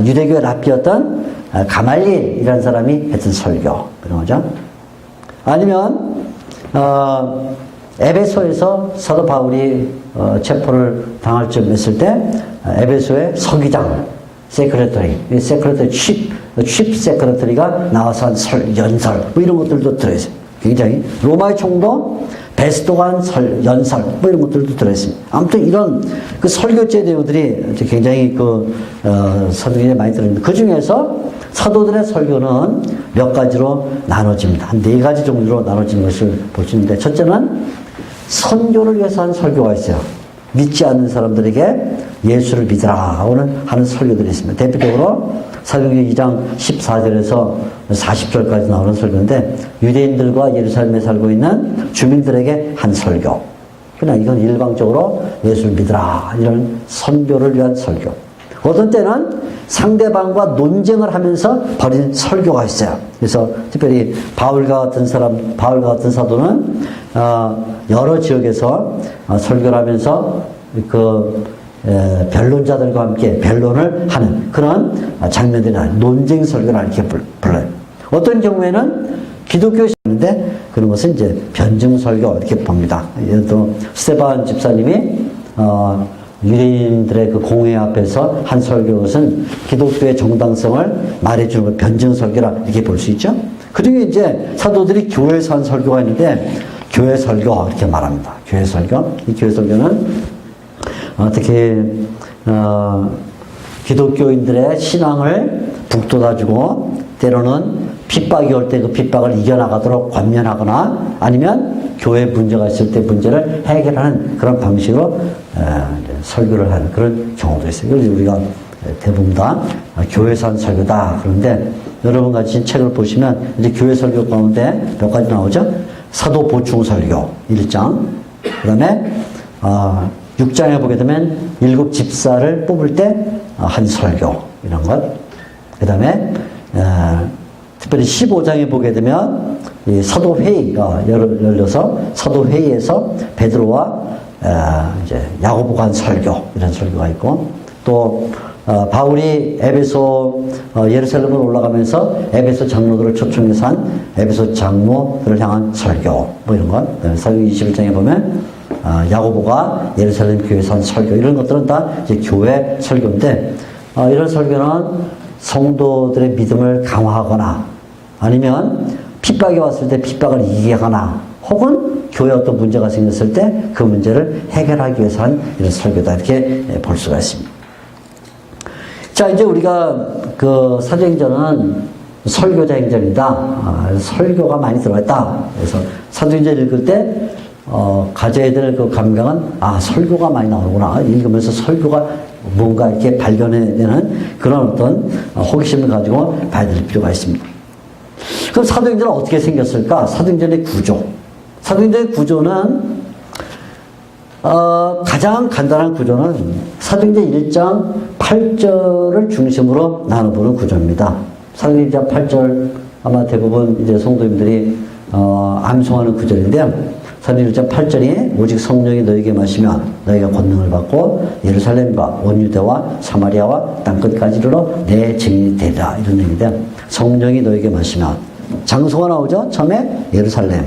유대교의 랍비였던 가말리엘이라는 사람이 했던 설교, 그런 거죠. 아니면, 에베소에서 사도 바울이, 체포를 당할 쯤 했을 때, 에베소의 서기장, 세크레터리, 칩 세크레터리가 나와서 한 연설, 뭐 이런 것들도 들어있어요. 굉장히. 로마의 총독, 베스도가 한 연설, 뭐 이런 것들도 들어있습니다. 아무튼 이런 그 설교제 내용들이 굉장히 사도들이 많이 들어있는데, 그 중에서 사도들의 설교는 몇 가지로 나눠집니다. 한 4가지 정도로 나눠지는 것을 볼 수 있는데, 첫째는 선교를 위해서 한 설교가 있어요. 믿지 않는 사람들에게 예수를 믿으라 하는 설교들이 있습니다. 대표적으로 사도행전 2장 14절에서 40절까지 나오는 설교인데, 유대인들과 예루살렘에 살고 있는 주민들에게 한 설교. 그냥 이건 일방적으로 예수를 믿으라 이런 선교를 위한 설교. 어떤 때는 상대방과 논쟁을 하면서 벌인 설교가 있어요. 그래서 특별히 바울과 같은 사도는 여러 지역에서 설교를 하면서 변론자들과 함께 변론을 하는 그런 장면들이 나와요. 논쟁 설교를 이렇게 불러요. 어떤 경우에는 기독교에 있는데 그런 것은 이제 변증 설교 이렇게 봅니다. 예를 들어 스테반 집사님이 유대인들의 그 공회 앞에서 한 설교는 기독교의 정당성을 말해주는 걸 변증 설교라 이렇게 볼 수 있죠. 그중에 이제 사도들이 교회에서 한 설교가 있는데 교회 설교 이렇게 말합니다. 교회 설교. 이 교회 설교는 어떻게 기독교인들의 신앙을 북돋아주고 때로는 핍박이 올 때 그 핍박을 이겨나가도록 권면하거나 아니면 교회 문제가 있을 때 문제를 해결하는 그런 방식으로 설교를 하는 그런 경우도 있어요. 그래서 우리가 대부분 다 교회에서 한 설교다. 그런데 여러분 같이 책을 보시면 이제 교회 설교 가운데 몇 가지 나오죠? 사도 보충 설교 1장, 그 다음에 6장에 보게 되면 7 집사를 뽑을 때 한 설교 이런 것, 그 다음에 특별히 15장에 보게 되면 이 사도회의가 열려서 사도회의에서 베드로와 이제 야고보가 한 설교, 이런 설교가 있고, 또 바울이 에베소 예루살렘으로 올라가면서 에베소 장로들을 초청해서 한 에베소 장로들을 향한 설교, 뭐 이런 것. 사도행전 21장에 보면 야고보가 예루살렘 교회에서 한 설교, 이런 것들은 다 이제 교회 설교인데, 이런 설교는 성도들의 믿음을 강화하거나 아니면 핍박이 왔을 때 핍박을 이기게 하거나, 혹은 교회에 어떤 문제가 생겼을 때 그 문제를 해결하기 위해서 한 이런 설교다, 이렇게 볼 수가 있습니다. 자, 이제 우리가 그 사도행전은 설교자 행전이다. 설교가 많이 들어있다. 그래서 사도행전 읽을 때 가져야 될 그 감각은, 설교가 많이 나오구나. 읽으면서 설교가 뭔가 이렇게 발견해내는 그런 어떤 호기심을 가지고 봐야 될 필요가 있습니다. 그럼 사도행전은 어떻게 생겼을까? 사도행전의 구조. 사도행전의 구조는 가장 간단한 구조는 사도행전 1장 8절을 중심으로 나눠보는 구조입니다. 사도행전 8절 아마 대부분 이제 성도님들이 암송하는 구절인데요. 사도행전 1장 8절이 오직 성령이 너에게 마시면 너희가 권능을 받고 예루살렘과 온 유대와 사마리아와 땅끝까지 이르러 내 증인이 되리라, 이런 얘기인데, 성령이 너에게 마시면 장소가 나오죠. 처음에 예루살렘,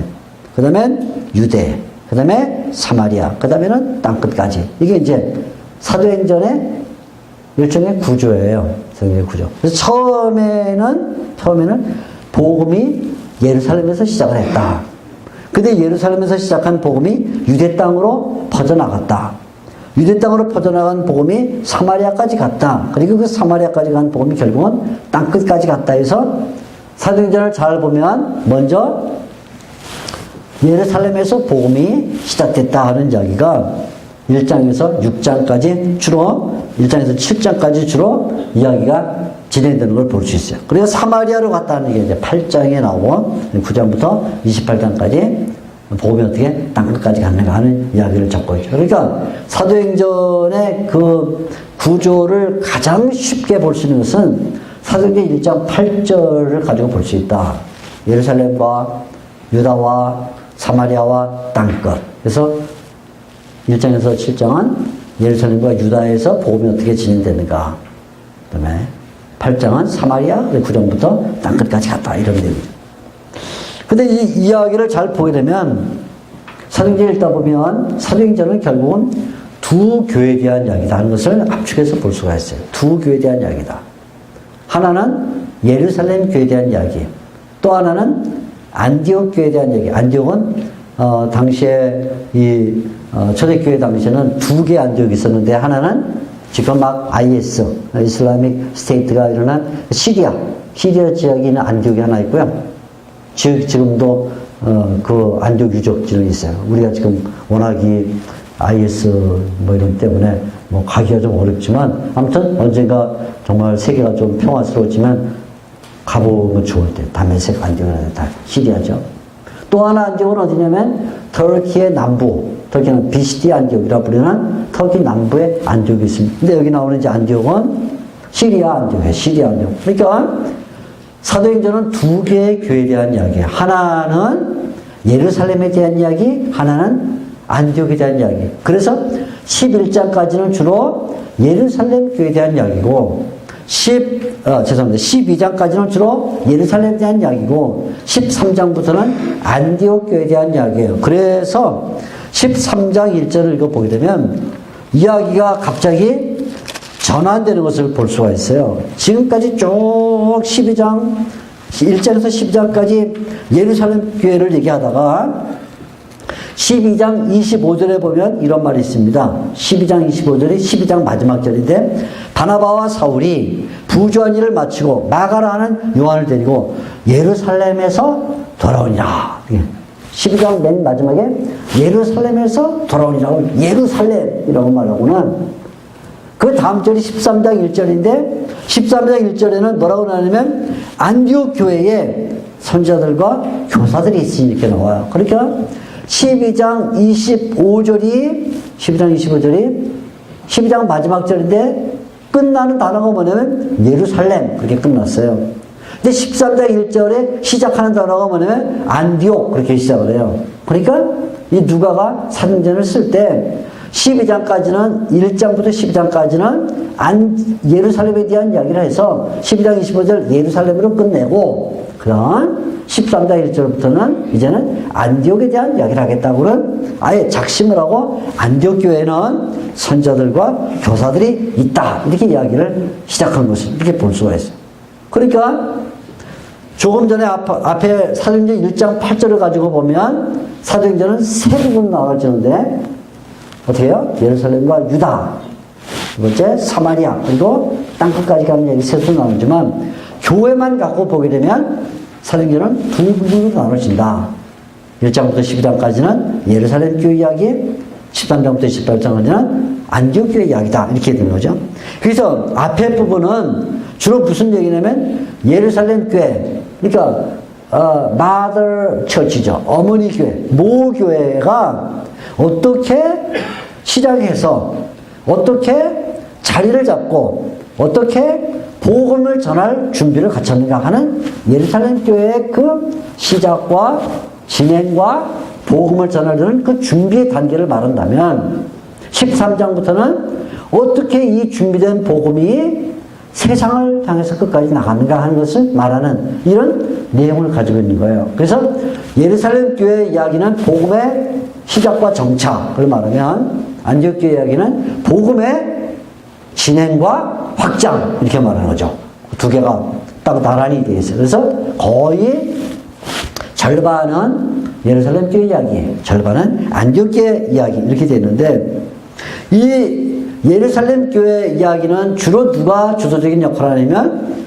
그 다음엔 유대, 그 다음에 사마리아, 그 다음에는 땅끝까지. 이게 이제 사도행전의 일종의 구조예요. 사도행전의 구조. 그래서 처음에는 복음이 예루살렘에서 시작을 했다. 근데 예루살렘에서 시작한 복음이 유대 땅으로 퍼져나갔다. 유대 땅으로 퍼져나간 복음이 사마리아까지 갔다. 그리고 그 사마리아까지 간 복음이 결국은 땅끝까지 갔다 해서, 사도행전을 잘 보면 먼저 예루살렘에서 복음이 시작됐다 하는 이야기가 1장에서 6장까지 주로, 1장에서 7장까지 주로 이야기가 진행되는 걸 볼 수 있어요. 그리고 사마리아로 갔다는 게 이제 8장에 나오고 9장부터 28장까지 복음이 어떻게 땅끝까지 갔는가 하는 이야기를 적고 있죠. 그러니까 사도행전의 그 구조를 가장 쉽게 볼 수 있는 것은 사도행전 1장 8절을 가지고 볼 수 있다. 예루살렘과 유다와 사마리아와 땅끝. 그래서 1장에서 7장은 예루살렘과 유다에서 복음이 어떻게 진행되는가. 그 다음에 8장은 사마리아, 9장부터 땅끝까지 갔다, 이런 얘기죠. 근데 이 이야기를 잘 보게 되면, 사도행전 읽다 보면 사도행전은 결국은 두 교회에 대한 이야기다 하는 것을 압축해서 볼 수가 있어요. 두 교회에 대한 이야기다. 하나는 예루살렘 교회에 대한 이야기, 또 하나는 안디옥 교회에 대한 이야기. 안디옥은 당시에 이 초대교회 당시에는 두 개의 안디옥이 있었는데, 하나는 지금 막 IS, 이슬라믹 스테이트가 일어난 시리아 지역에 있는 안디옥이 하나 있고요. 지금도 그 안디옥 유적지는 있어요. 우리가 지금 워낙 이 IS 뭐 이런 때문에 뭐 가기가 좀 어렵지만, 아무튼 언젠가 정말 세계가 좀 평화스러워지면 가보면 좋을 때, 다메섹 안디옥은 다 시리아죠. 또 하나 안디옥은 어디냐면 터키의 남부, 터키는 비시디 안디옥이라 부르는 터키 남부의 안디옥이 있습니다. 근데 여기 나오는 이제 안디옥은 시리아 안디옥이에요. 시리아 안디옥. 그러니까 사도행전은 두 개의 교회에 대한 이야기. 하나는 예루살렘에 대한 이야기, 하나는 안디옥에 대한 이야기. 그래서 11장까지는 주로 예루살렘 교회에 대한 이야기고, 12장까지는 주로 예루살렘에 대한 이야기고, 13장부터는 안디옥 교회에 대한 이야기예요. 그래서 13장 1절을 읽어보게 되면 이야기가 갑자기 전환되는 것을 볼 수가 있어요. 지금까지 쭉 12장, 1장에서 12장까지 예루살렘 교회를 얘기하다가 12장 25절에 보면 이런 말이 있습니다. 12장 25절이 12장 마지막 절인데, 바나바와 사울이 부조한 일을 마치고 마가라는 요한을 데리고 예루살렘에서 돌아오니라. 12장 맨 마지막에 예루살렘에서 돌아오니라고, 예루살렘이라고 말하고는 그 다음 절이 13장 1절인데 13장 1절에는 뭐라고 나냐면 안디옥 교회에 선지자들과 교사들이 있으니 이렇게 나와요. 그러니까 12장 25절이 마지막 절인데 끝나는 단어가 뭐냐면 예루살렘 그렇게 끝났어요. 근데 13장 1절에 시작하는 단어가 뭐냐면 안디옥 그렇게 시작을 해요. 그러니까 이 누가가 사도행전을 쓸 때 12장까지는 1장부터 12장까지는 예루살렘에 대한 이야기를 해서 12장 25절 예루살렘으로 끝내고 그런 13장 1절부터는 이제는 안디옥에 대한 이야기를 하겠다고는 아예 작심을 하고 안디옥 교회는 선자들과 교사들이 있다 이렇게 이야기를 시작한 것을 이렇게 볼 수가 있어요. 그러니까 조금 전에 앞에 사도행전 1장 8절을 가지고 보면 사도행전은 세 부분으로 나눠지는데 어떻게 해요? 예루살렘과 유다, 두 번째 사마리아, 그리고 땅끝까지 가는 얘기 세 부분으로 나누지만 교회만 갖고 보게 되면 사도행전은 두 부분으로 나눠진다. 1장부터 12장까지는 예루살렘 교회 이야기, 13장부터 18장까지는 안디옥 교회 이야기다. 이렇게 되는 거죠. 그래서 앞에 부분은 주로 무슨 얘기냐면 예루살렘 교회, 그러니까 mother church죠. 어머니 교회, 모 교회가 어떻게 시작해서 어떻게 자리를 잡고 어떻게 복음을 전할 준비를 갖췄는가 하는 예루살렘 교회의 그 시작과 진행과 복음을 전하려는 그 준비의 단계를 말한다면 13장부터는 어떻게 이 준비된 복음이 세상을 향해서 끝까지 나가는가 하는 것을 말하는 이런 내용을 가지고 있는 거예요. 그래서 예루살렘 교회 이야기는 복음의 시작과 정착을 말하면 안디옥 교회 이야기는 복음의 진행과 확장 이렇게 말하는 거죠. 두 개가 딱 나란히 되어 있어요. 그래서 거의 절반은 예루살렘 교회 이야기, 절반은 안디옥 교회 이야기 이렇게 되어 있는데 이 예루살렘 교회 이야기는 주로 누가 주도적인 역할을 하냐면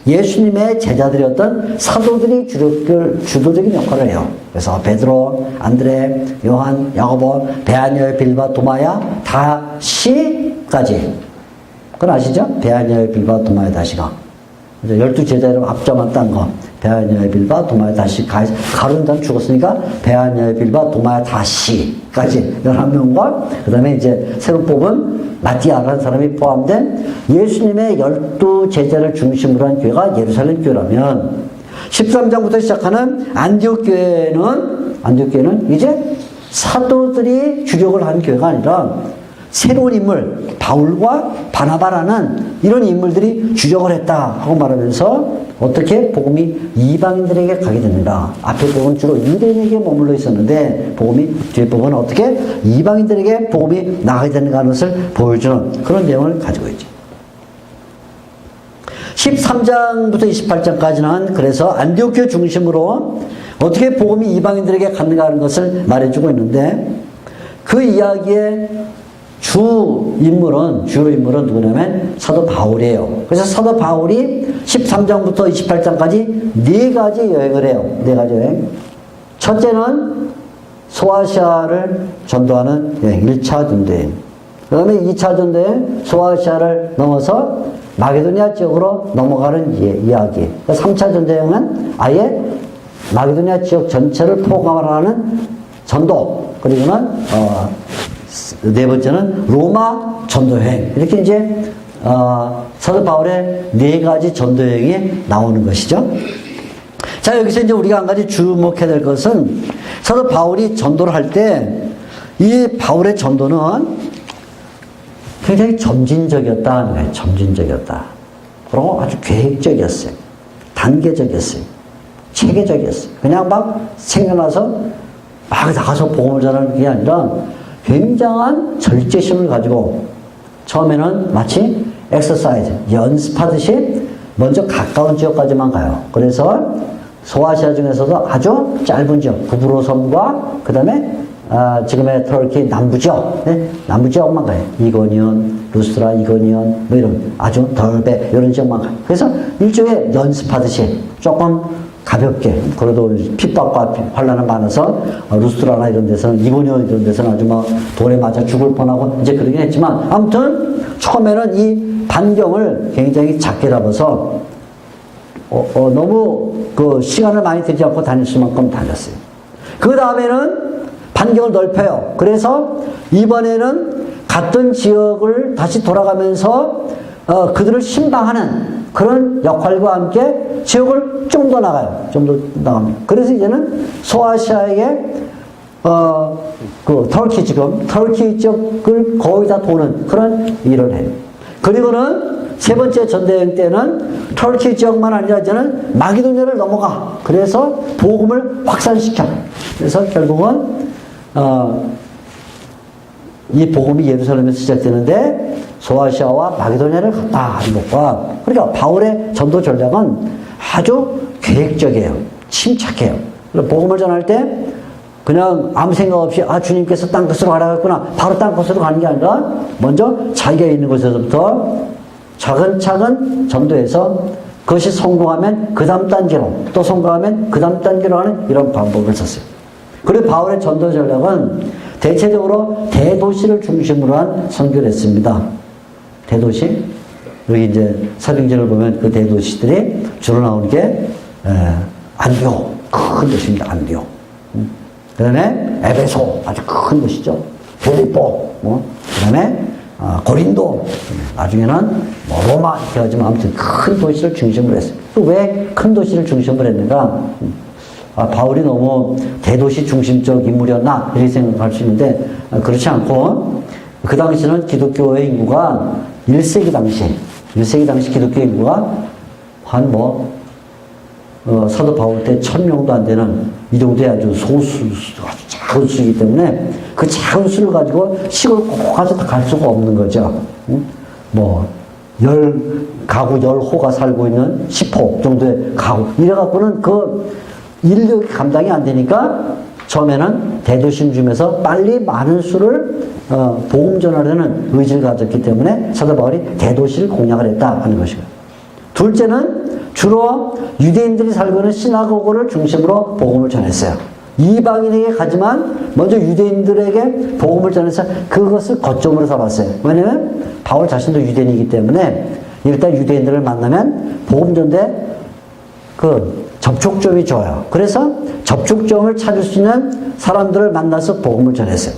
예수님의 제자들이었던 사도들이 주도적인 역할을 해요. 그래서 베드로, 안드레, 요한, 야고보, 베아니엘, 빌바, 도마야, 다시까지. 그건 아시죠? 베아니엘, 빌바, 도마야, 다시가. 12제자 이름 앞자만 딴 거. 베아니엘, 빌바, 도마야, 다시. 가룟 단 죽었으니까 베아니엘, 빌바, 도마야, 다시까지 11명과 그 다음에 이제 새로 뽑은 마티아라는 사람이 포함된 예수님의 12제자를 중심으로 한 교회가 예루살렘 교회라면 13장부터 시작하는 안디옥 교회는 이제 사도들이 주력을 한 교회가 아니라 새로운 인물, 바울과 바나바라는 이런 인물들이 주력을 했다 하고 말하면서 어떻게 복음이 이방인들에게 가게 됩니다. 앞에 복음은 주로 유대인에게 머물러 있었는데 뒤에 복음은 어떻게 이방인들에게 복음이 나가게 되는가 하는 것을 보여주는 그런 내용을 가지고 있죠. 13장부터 28장까지는 그래서 안디옥 교회 중심으로 어떻게 복음이 이방인들에게 갔는가 하는 것을 말해주고 있는데 그 이야기의 주요 인물은 누구냐면 사도 바울이에요. 그래서 사도 바울이 13장부터 28장까지 네 가지 여행을 해요. 네 가지 여행. 첫째는 소아시아를 전도하는 여행, 1차 전도여행. 그 다음에 2차 전도여행, 소아시아를 넘어서 마게도니아 지역으로 넘어가는 이야기. 3차 전도여행은 아예 마게도니아 지역 전체를 포괄하는 전도. 그리고는 네 번째는 로마 전도여행. 이렇게 이제 사도 바울의 네 가지 전도여행이 나오는 것이죠. 자, 여기서 이제 우리가 한 가지 주목해야 될 것은 사도 바울이 전도를 할 때 이 바울의 전도는 굉장히 점진적이었다. 점진적이었다. 그리고 아주 계획적이었어요. 단계적이었어요. 체계적이었어요. 그냥 막 생겨나서 막 나가서 복음을 전하는 게 아니라 굉장한 절제심을 가지고 처음에는 마치 엑서사이즈, 연습하듯이 먼저 가까운 지역까지만 가요. 그래서 소아시아 중에서도 아주 짧은 지역, 구브로 섬과 그 다음에 지금의 터키 남부 지역, 남부 지역만 가요. 이고니온, 루스트라, 이고니온, 뭐 이런 아주 덜베 이런 지역만 가요. 그래서 일종의 연습하듯이 조금 가볍게, 그래도 핍박과 환란은 많아서 루스트라나 이런 데서는, 이고니온 이런 데서는 아주 막 돌에 맞아 죽을 뻔하고 이제 그러긴 했지만 아무튼 처음에는 이 반경을 굉장히 작게 잡아서 너무 그 시간을 많이 들이지 않고 다닐 수만큼 다녔어요. 그 다음에는 반경을 넓혀요. 그래서 이번에는 같은 지역을 다시 돌아가면서 그들을 신방하는 그런 역할과 함께 지역을 좀 더 나가요. 좀 더 나갑니다. 그래서 이제는 소아시아의 그 터키 지역을 거의 다 도는 그런 일을 해요. 그리고는 세 번째 전대여행 때는 터키 지역만 아니라 이제는 마게도냐를 넘어가. 그래서 복음을 확산시켜. 그래서 결국은 이 복음이 예루살렘에서 시작되는데 소아시아와 마게도냐를 갔다 하는 것과, 그러니까 바울의 전도 전략은 아주 계획적이에요. 침착해요. 복음을 전할 때 그냥 아무 생각 없이 주님께서 딴 곳으로 가라 했구나, 바로 딴 곳으로 가는 게 아니라 먼저 자기가 있는 곳에서부터 차근차근 전도해서 그것이 성공하면 그 다음 단계로, 또 성공하면 그 다음 단계로 하는 이런 방법을 썼어요. 그리고 바울의 전도 전략은 대체적으로 대도시를 중심으로 한 선교를 했습니다. 대도시? 여기 이제 사경전을 보면 그 대도시들이 주로 나오는 게 안디옥, 큰 도시입니다. 안디옥. 그 다음에 에베소, 아주 큰 도시죠. 빌립보, 그 다음에 고린도, 나중에는 로마, 이렇게 하지만 아무튼 큰 도시를 중심으로 했어요. 왜 큰 도시를 중심으로 했는가? 바울이 너무 대도시 중심적 인물이었나? 이렇게 생각할 수 있는데, 그렇지 않고, 그 당시는 기독교의 인구가 1세기 당시 기독교 인구가 한 사도 바울 때 1000명도 안 되는 이 정도의 아주 아주 작은 수이기 때문에 그 작은 수를 가지고 시골 꼭 가서 갈 수가 없는 거죠. 가구 10호가 살고 있는 10호 정도의 가구. 이래갖고는 그 인력이 감당이 안 되니까 처음에는 대도시 중에서 빨리 많은 수를 복음 전하려는 의지를 가졌기 때문에 사도 바울이 대도시를 공략을 했다 하는 것이고요. 둘째는 주로 유대인들이 살고 있는 시나고그를 중심으로 복음을 전했어요. 이방인에게 가지만 먼저 유대인들에게 복음을 전해서 그것을 거점으로 삼았어요. 왜냐하면 바울 자신도 유대인이기 때문에 일단 유대인들을 만나면 복음 전대 그 접촉점이 좋아요. 그래서 접촉점을 찾을 수 있는 사람들을 만나서 복음을 전했어요.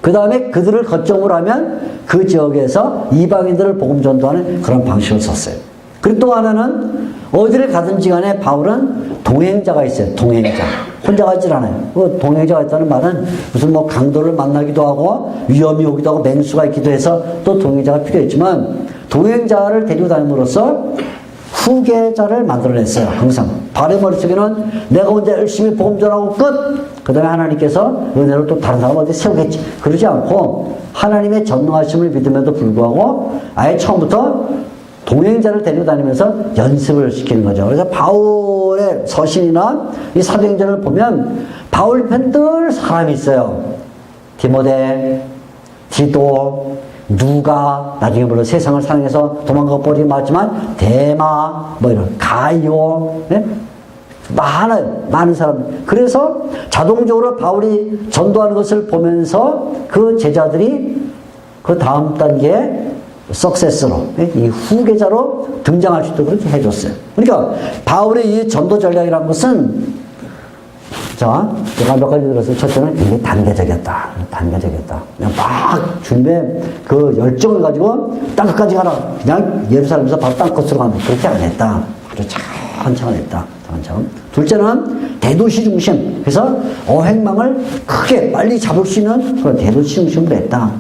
그 다음에 그들을 거점으로 하면 그 지역에서 이방인들을 복음 전도하는 그런 방식을 썼어요. 그리고 또 하나는 어디를 가든지 간에 바울은 동행자가 있어요. 동행자. 혼자 가질 않아요. 그 동행자가 있다는 말은 무슨 강도를 만나기도 하고 위험이 오기도 하고 맹수가 있기도 해서 또 동행자가 필요했지만 동행자를 데리고 다님으로써 후계자를 만들어냈어요. 항상 바울의 머릿속에는 내가 혼자 열심히 복음 전하고 끝! 그 다음에 하나님께서 은혜로 또 다른 사람 어디 세우겠지. 그러지 않고 하나님의 전능하심을 믿음에도 불구하고 아예 처음부터 동행자를 데리고 다니면서 연습을 시키는 거죠. 그래서 바울의 서신이나 이 사도행전을 보면 바울 편 늘 사람이 있어요. 디모데, 디도, 누가, 나중에 물론 세상을 사랑해서 도망가 버리긴 맞지만 데마, 이런 가이오, 네? 많은 사람. 그래서 자동적으로 바울이 전도하는 것을 보면서 그 제자들이 그 다음 단계에 석세스로, 이 후계자로 등장할 수 있도록 그렇게 해줬어요. 그러니까 바울의 이 전도 전략이라는 것은, 자, 제가 몇 가지 들었어요. 첫째는 이게 단계적이었다. 그냥 막 주님의 그 열정을 가지고 땅끝까지 가라. 그냥 예루살렘에서 바로 땅끝으로 가는 그렇게 안 했다. 아주 천천히 했다. 천천히. 둘째는 대도시 중심. 그래서 어획망을 크게 빨리 잡을 수 있는 그런 대도시 중심으로 했다.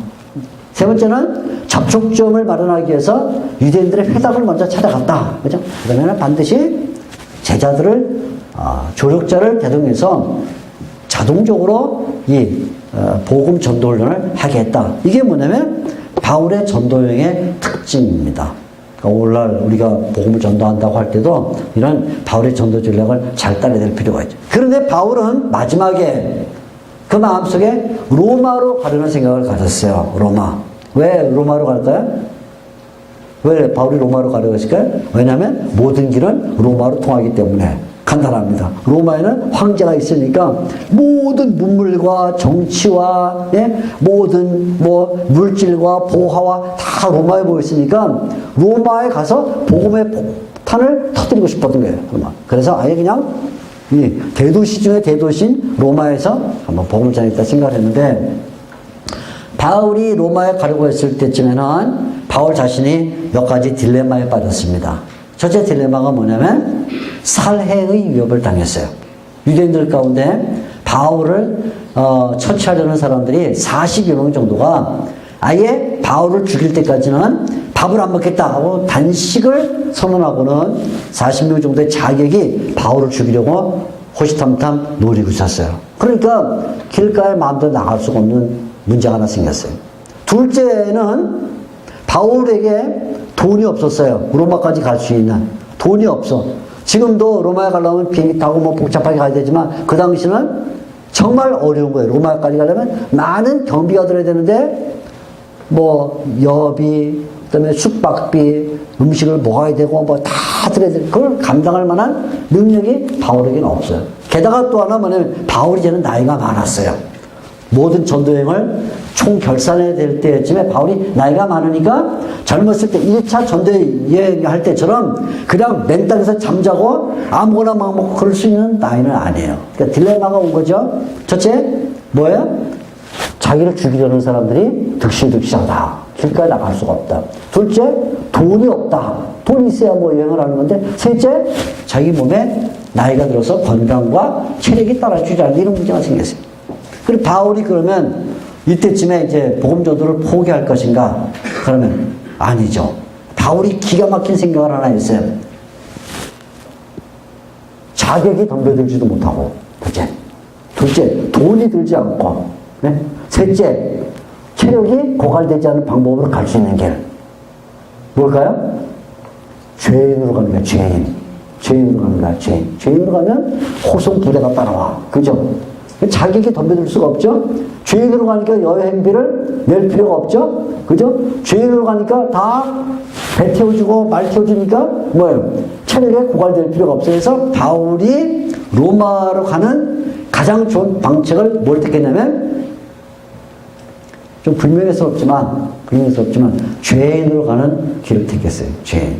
세 번째는 접촉점을 마련하기 위해서 유대인들의 회당을 먼저 찾아갔다. 그죠? 그 다음에는 반드시 제자들을, 조력자를 대동해서 자동적으로 이 복음 전도 훈련을 하게 했다. 이게 뭐냐면 바울의 전도여행의 특징입니다. 그러니까 오늘날 우리가 복음을 전도한다고 할 때도 이런 바울의 전도 전략을 잘 따라야 될 필요가 있죠. 그런데 바울은 마지막에 그 마음속에 로마로 가려는 생각을 가졌어요. 로마. 왜 로마로 갈까요? 왜 바울이 로마로 가려고 했을까요? 왜냐하면 모든 길은 로마로 통하기 때문에 간단합니다. 로마에는 황제가 있으니까 모든 문물과 정치와 모든 물질과 보화와 다 로마에 모여 있으니까 로마에 가서 복음의 판을 터뜨리고 싶었던 거예요. 그래서 아예 그냥 이 대도시 중에 대도시인 로마에서 한번 복음을 전했다 생각을 했는데, 바울이 로마에 가려고 했을 때쯤에는 바울 자신이 몇 가지 딜레마에 빠졌습니다. 첫째 딜레마가 뭐냐면 살해의 위협을 당했어요. 유대인들 가운데 바울을 처치하려는 사람들이 40여 명 정도가 아예 바울을 죽일 때까지는 밥을 안 먹겠다 하고 단식을 선언하고는 40명 정도의 자객이 바울을 죽이려고 호시탐탐 노리고 있었어요. 그러니까 길가에 마음대로 나갈 수가 없는 문제가 하나 생겼어요. 둘째는 바울에게 돈이 없었어요. 로마까지 갈 수 있는 돈이 없어. 지금도 로마에 가려면 비행기 타고 뭐 복잡하게 가야 되지만 그 당시는 정말 어려운 거예요. 로마까지 가려면 많은 경비가 들어야 되는데 뭐 여비, 그다음에 숙박비, 음식을 먹어야 되고 뭐 다 들어야 돼. 그걸 감당할 만한 능력이 바울에게는 없어요. 게다가 또 하나 뭐냐면 바울이 이제는 나이가 많았어요. 모든 전도여행을 총 결산해야 될 때쯤에 바울이 나이가 많으니까 젊었을 때 1차 전도여행 할 때처럼 그냥 맨 땅에서 잠자고 아무거나 막 먹고 그럴 수 있는 나이는 아니에요. 그러니까 딜레마가 온 거죠. 첫째, 뭐예요? 자기를 죽이려는 사람들이 득실득실하다. 길가에 나갈 수가 없다. 둘째, 돈이 없다. 돈이 있어야 뭐 여행을 하는 건데. 셋째, 자기 몸에 나이가 들어서 건강과 체력이 따라주지 않는 이런 문제가 생겼어요. 그리고 바울이 그러면 이때쯤에 이제 복음 전도를 포기할 것인가? 그러면 아니죠. 바울이 기가 막힌 생각을 하나 했어요. 자격이 덤벼들지도 못하고, 둘째, 돈이 들지 않고, 네? 셋째, 체력이 고갈되지 않은 방법으로 갈 수 있는 길. 뭘까요? 죄인으로 가는 거야, 죄인으로 가는 거야, 죄인으로 가면 호송부대가 따라와. 그죠? 자격이 덤벼들 수가 없죠? 죄인으로 가니까 여행비를 낼 필요가 없죠? 그죠? 죄인으로 가니까 다 배 태워주고 말 태워주니까 뭐예요? 체력에 고갈될 필요가 없어요. 그래서 바울이 로마로 가는 가장 좋은 방책을 뭘 택했냐면 좀 불명예스럽지만 죄인으로 가는 길을 택했어요. 죄인.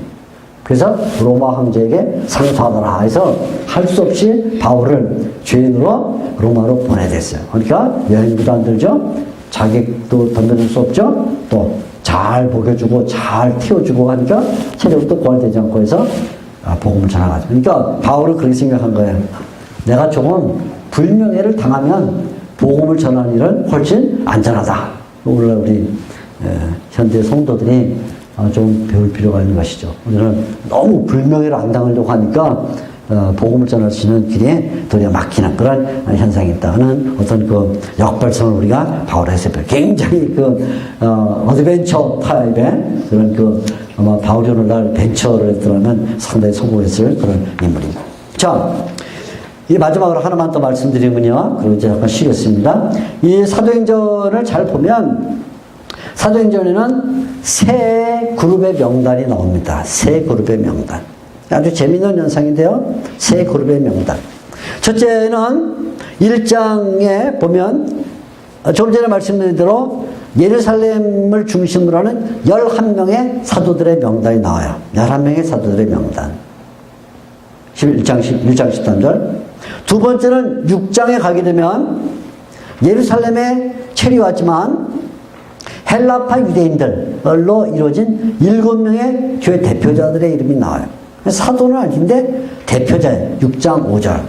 그래서 로마 황제에게 상소하더라 해서 할 수 없이 바울을 죄인으로 로마로 보내댔어요. 그러니까 여행비도 안 들죠. 자격도 덤벼줄 수 없죠. 또 잘 먹여주고 잘 튀어주고 하니까 체력도 고갈되지 않고 해서 복음을 전하가지고. 그러니까 바울은 그렇게 생각한 거예요. 내가 조금 불명예를 당하면 복음을 전하는 일은 훨씬 안전하다. 오늘 우리 현대 성도들이 좀 배울 필요가 있는 것이죠. 우리는 너무 불명예를 안 당하려고 하니까 복음을 전할 수 있는 길에 도리어 막히는 그런 현상이 있다는 어떤 그 역발상을 우리가 바울에서 굉장히 어드벤처 타입의 그런 아마 바울이 오늘날 벤처를 들어가면 상당히 성공했을 그런 인물입니다. 자, 이 마지막으로 하나만 더 말씀드리면요. 그리고 이제 잠깐 쉬겠습니다. 이 사도행전을 잘 보면 사도행전에는 세 그룹의 명단이 나옵니다. 세 그룹의 명단. 아주 재미있는 현상인데요. 세 그룹의 명단. 첫째는 1장에 보면 조금 전에 말씀드린 대로 예루살렘을 중심으로 하는 11명의 사도들의 명단이 나와요. 11명의 사도들의 명단. 1장 13절. 두 번째는 6장에 가게 되면 예루살렘에 체류하지만 헬라파 유대인들로 이루어진 7명의 교회 대표자들의 이름이 나와요. 사도는 아닌데 대표자예요. 6장 5절.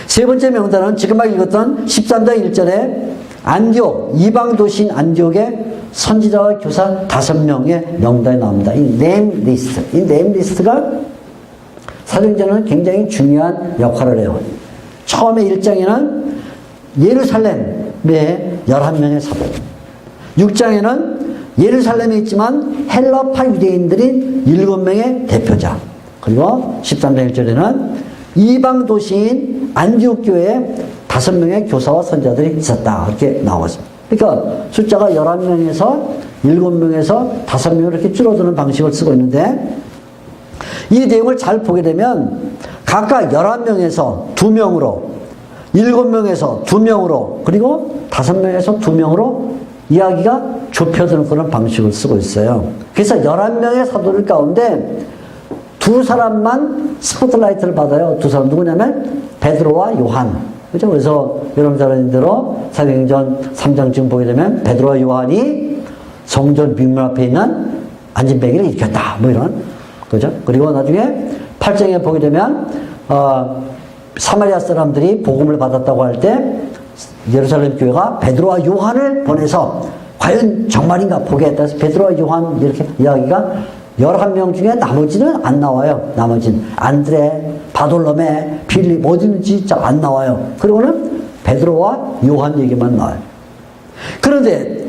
세 번째 명단은 지금 막 읽었던 13장 1절에 안디옥, 이방 도시인 안디옥의 선지자와 교사 5명의 명단이 나옵니다. 이 네임 리스트. 이 네임 리스트가 사도행전은 굉장히 중요한 역할을 해요. 처음에 1장에는 예루살렘의 11명의 사도. 6장에는 예루살렘에 있지만 헬라파 유대인들인 7명의 대표자. 그리고 13장 1절에는 이방 도시인 안디옥 교회에 5명의 교사와 선자들이 있었다. 이렇게 나왔습니다. 그러니까 숫자가 11명에서 7명에서 5명으로 이렇게 줄어드는 방식을 쓰고 있는데 이 내용을 잘 보게 되면 각각 11명에서 2명으로 7명에서 2명으로 그리고 5명에서 2명으로 이야기가 좁혀드는 그런 방식을 쓰고 있어요. 그래서 11명의 사도들 가운데 두 사람만 스포트라이트를 받아요. 두 사람 누구냐면 베드로와 요한. 그죠? 그래서 여러분 잘 아는 대로 사도행전 3장쯤 보게 되면 베드로와 요한이 성전 윗문 앞에 있는 안진뱅이를 일으켰다. 뭐 이런. 그죠? 그리고 나중에 8장에 보게 되면, 사마리아 사람들이 복음을 받았다고 할 때 예루살렘 교회가 베드로와 요한을 보내서 과연 정말인가 보게 했다 해서 베드로와 요한 이렇게 이야기가 11명 중에 나머지는 안 나와요. 나머지는 안드레, 바돌로메, 빌립 어디는지 안 나와요. 그리고는 베드로와 요한 얘기만 나와요. 그런데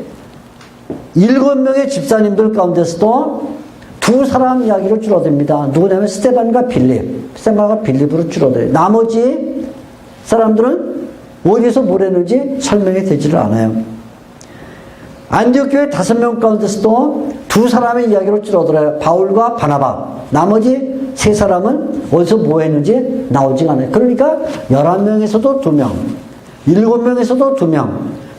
7명의 집사님들 가운데서도 두 사람 이야기를 줄어듭니다. 누구냐면 스데반과 빌립. 스데반과 빌립으로 줄어들어요. 나머지 사람들은 어디서 뭘 했는지 설명이 되지를 않아요. 안디옥 교회 5명 가운데서도 두 사람의 이야기로 줄어들어요. 바울과 바나바. 나머지 3사람은 어디서 뭐 했는지 나오지가 않아요. 그러니까 11명에서도 2명, 7명에서도 2명,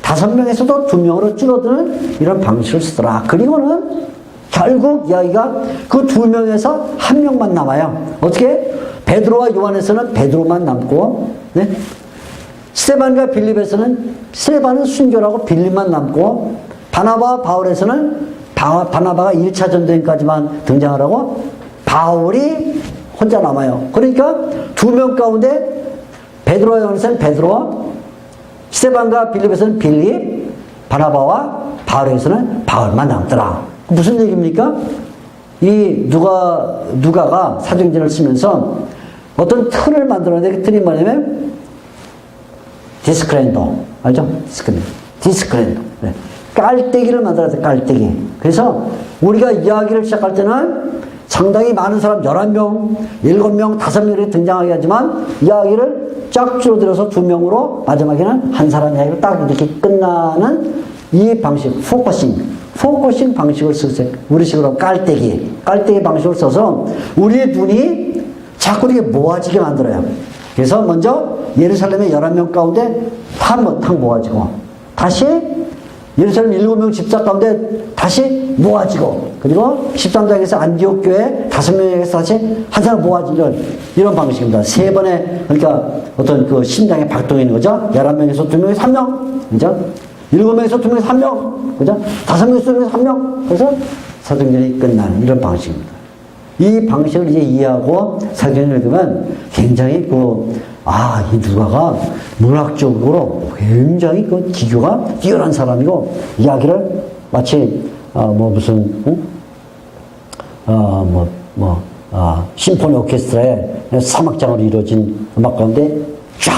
5명에서도 2명으로 줄어드는 이런 방식을 쓰더라. 그리고는 결국 이야기가 그 2명에서 1명만 남아요. 어떻게? 베드로와 요한에서는 베드로만 남고, 네? 스데반과 빌립에서는 스데반은 순교라고 빌립만 남고, 바나바와 바울에서는 바나바가 1차 전도행까지만 등장을 하고 바울이 혼자 남아요. 그러니까 2명 가운데 베드로와 요한에서는 베드로, 스데반과 빌립에서는 빌립, 바나바와 바울에서는 바울만 남더라. 무슨 얘기입니까? 이 누가가 사도행전을 쓰면서 어떤 틀을 만들었는데 그 틀이 뭐냐면 디스크랜도. 알죠? 디스크랜도. 네. 깔때기를 만들었어요. 깔때기. 그래서 우리가 이야기를 시작할 때는 상당히 많은 사람 11명, 7명, 5명이 등장하게 하지만 이야기를 쫙 줄어들어서 2명으로 마지막에는 한 사람 이야기를 딱 이렇게 끝나는 이 방식, 포커싱 방식을 쓰세요. 우리식으로 깔때기 방식을 써서 우리의 눈이 자꾸 이렇게 모아지게 만들어요. 그래서 먼저 예루살렘의 11명 가운데 탁 모아지고, 다시 예루살렘 7명 집사 가운데 다시 모아지고, 그리고 13장에서 안디옥 교회 5명에서 다시 한 사람 모아지는 이런 방식입니다. 3번의, 그러니까 어떤 그 심장의 박동이 있는 거죠. 11명에서 2명에서 1명, 그죠? 7명에서 2명에서 1명, 그죠? 5명에서 2명에서 1명. 그래서 사도행전이 끝나는 이런 방식입니다. 이 방식을 이제 이해하고 사도행전을 읽으면 굉장히 이 누가가 문학적으로 굉장히 그 기교가 뛰어난 사람이고, 이야기를 마치, 심포니 오케스트라의 사막장으로 이루어진 음악 가운데 쫙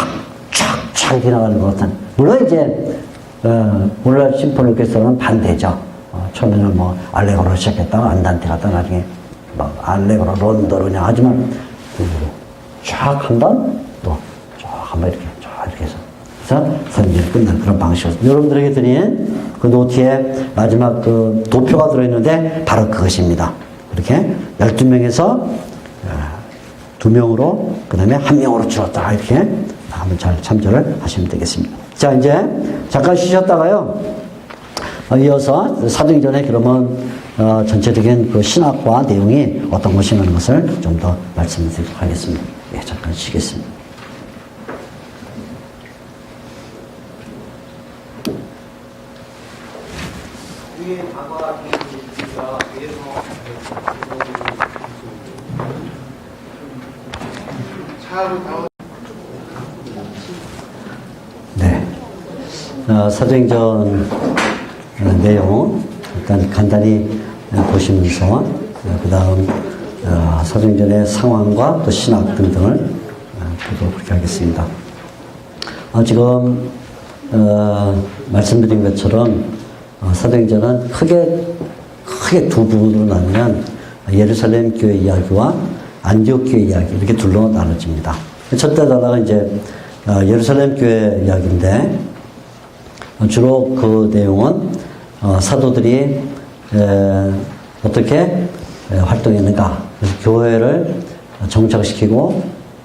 지나가는 것 같은. 물론 이제, 오늘날 심포니 오케스트라는 반대죠. 처음에는 알레고로 시작했다가 안단테 갔다 나중에 알레고로 론더로 그냥 하지만, 쫙 한 번, 또 쫙 한 번 이렇게 해서. 그래서 사도행전이 끝난 그런 방식으로. 여러분들에게 드린 그 노트에 마지막 그 도표가 들어있는데 바로 그것입니다. 이렇게 12명에서 2명으로, 그 다음에 1명으로 줄었다. 이렇게 한번 잘 참조를 하시면 되겠습니다. 자, 이제 잠깐 쉬셨다가요. 이어서 사도행전에 그러면 전체적인 그 신학과 내용이 어떤 것인가 하는 것을 좀 더 말씀드리도록 하겠습니다. 예, 잠깐 쉬겠습니다. 네. 사도행전 내용 일단 간단히 보시면서 그 다음 사도행전의 상황과 또 신학 등등을 보도록 그렇게 하겠습니다. 지금 말씀드린 것처럼 사도행전은 크게 두 부분으로 나누면 예루살렘 교회 이야기와 안디옥 교회 이야기 이렇게 둘로 나눠집니다. 첫 대다가 이제 예루살렘 교회 이야기인데 주로 그 내용은 사도들이 어떻게 활동했는가, 그래서 교회를 정착시키고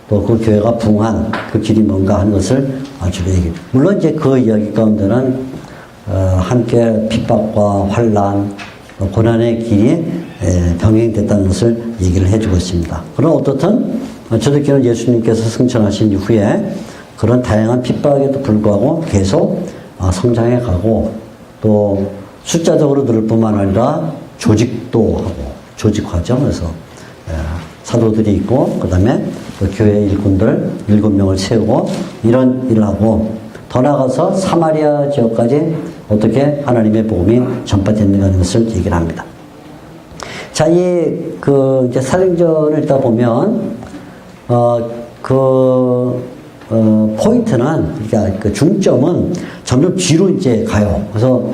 또 그 교회가 부흥한 그 길이 뭔가 하는 것을 주로 얘기해요. 물론 이제 그 이야기 가운데는 함께 핍박과 환란, 고난의 길이 병행됐다는 것을 얘기를 해주고 있습니다. 그러나 어떻든 초대교회는 예수님께서 승천하신 이후에 그런 다양한 핍박에도 불구하고 계속 성장해 가고 또 숫자적으로 늘을 뿐만 아니라 조직도 하고 조직화죠. 그래서 사도들이 있고 그 다음에 또 교회 일꾼들 7명을 세우고 이런 일을 하고 더 나아가서 사마리아 지역까지 어떻게 하나님의 복음이 전파됐는가 하는 것을 얘기를 합니다. 자, 이제 사도행전을 읽다 보면 포인트는, 그러니까 그 중점은 점점 뒤로 이제 가요. 그래서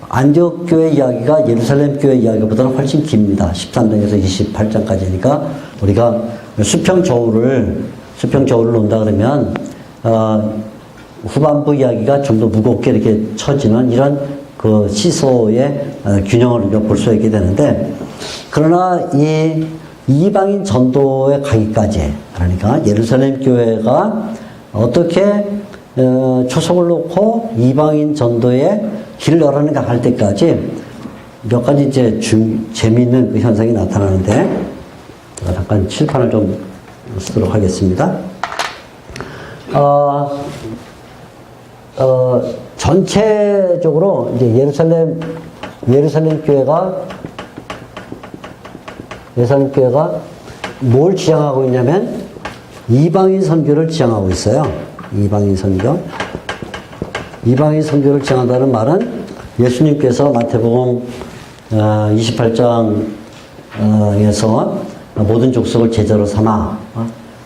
안디옥 교회 이야기가 예루살렘 교회 이야기보다는 훨씬 깁니다. 13장에서 28장까지니까 우리가 수평 저울을 놓는다 그러면, 후반부 이야기가 좀 더 무겁게 이렇게 처지는 이런 그 시소의 균형을 우리가 볼 수 있게 되는데, 그러나 이 이방인 전도에 가기까지, 그러니까 예루살렘 교회가 어떻게 초석을 놓고 이방인 전도에 길을 열어는가 할 때까지 몇 가지 이제 재미있는 그 현상이 나타나는데, 잠깐 칠판을 좀 쓰도록 하겠습니다. 전체적으로 이제 예루살렘 교회가 뭘 지향하고 있냐면 이방인 선교를 지향하고 있어요. 이방인 선교를 지향한다는 말은 예수님께서 마태복음 28장에서 모든 족속을 제자로 삼아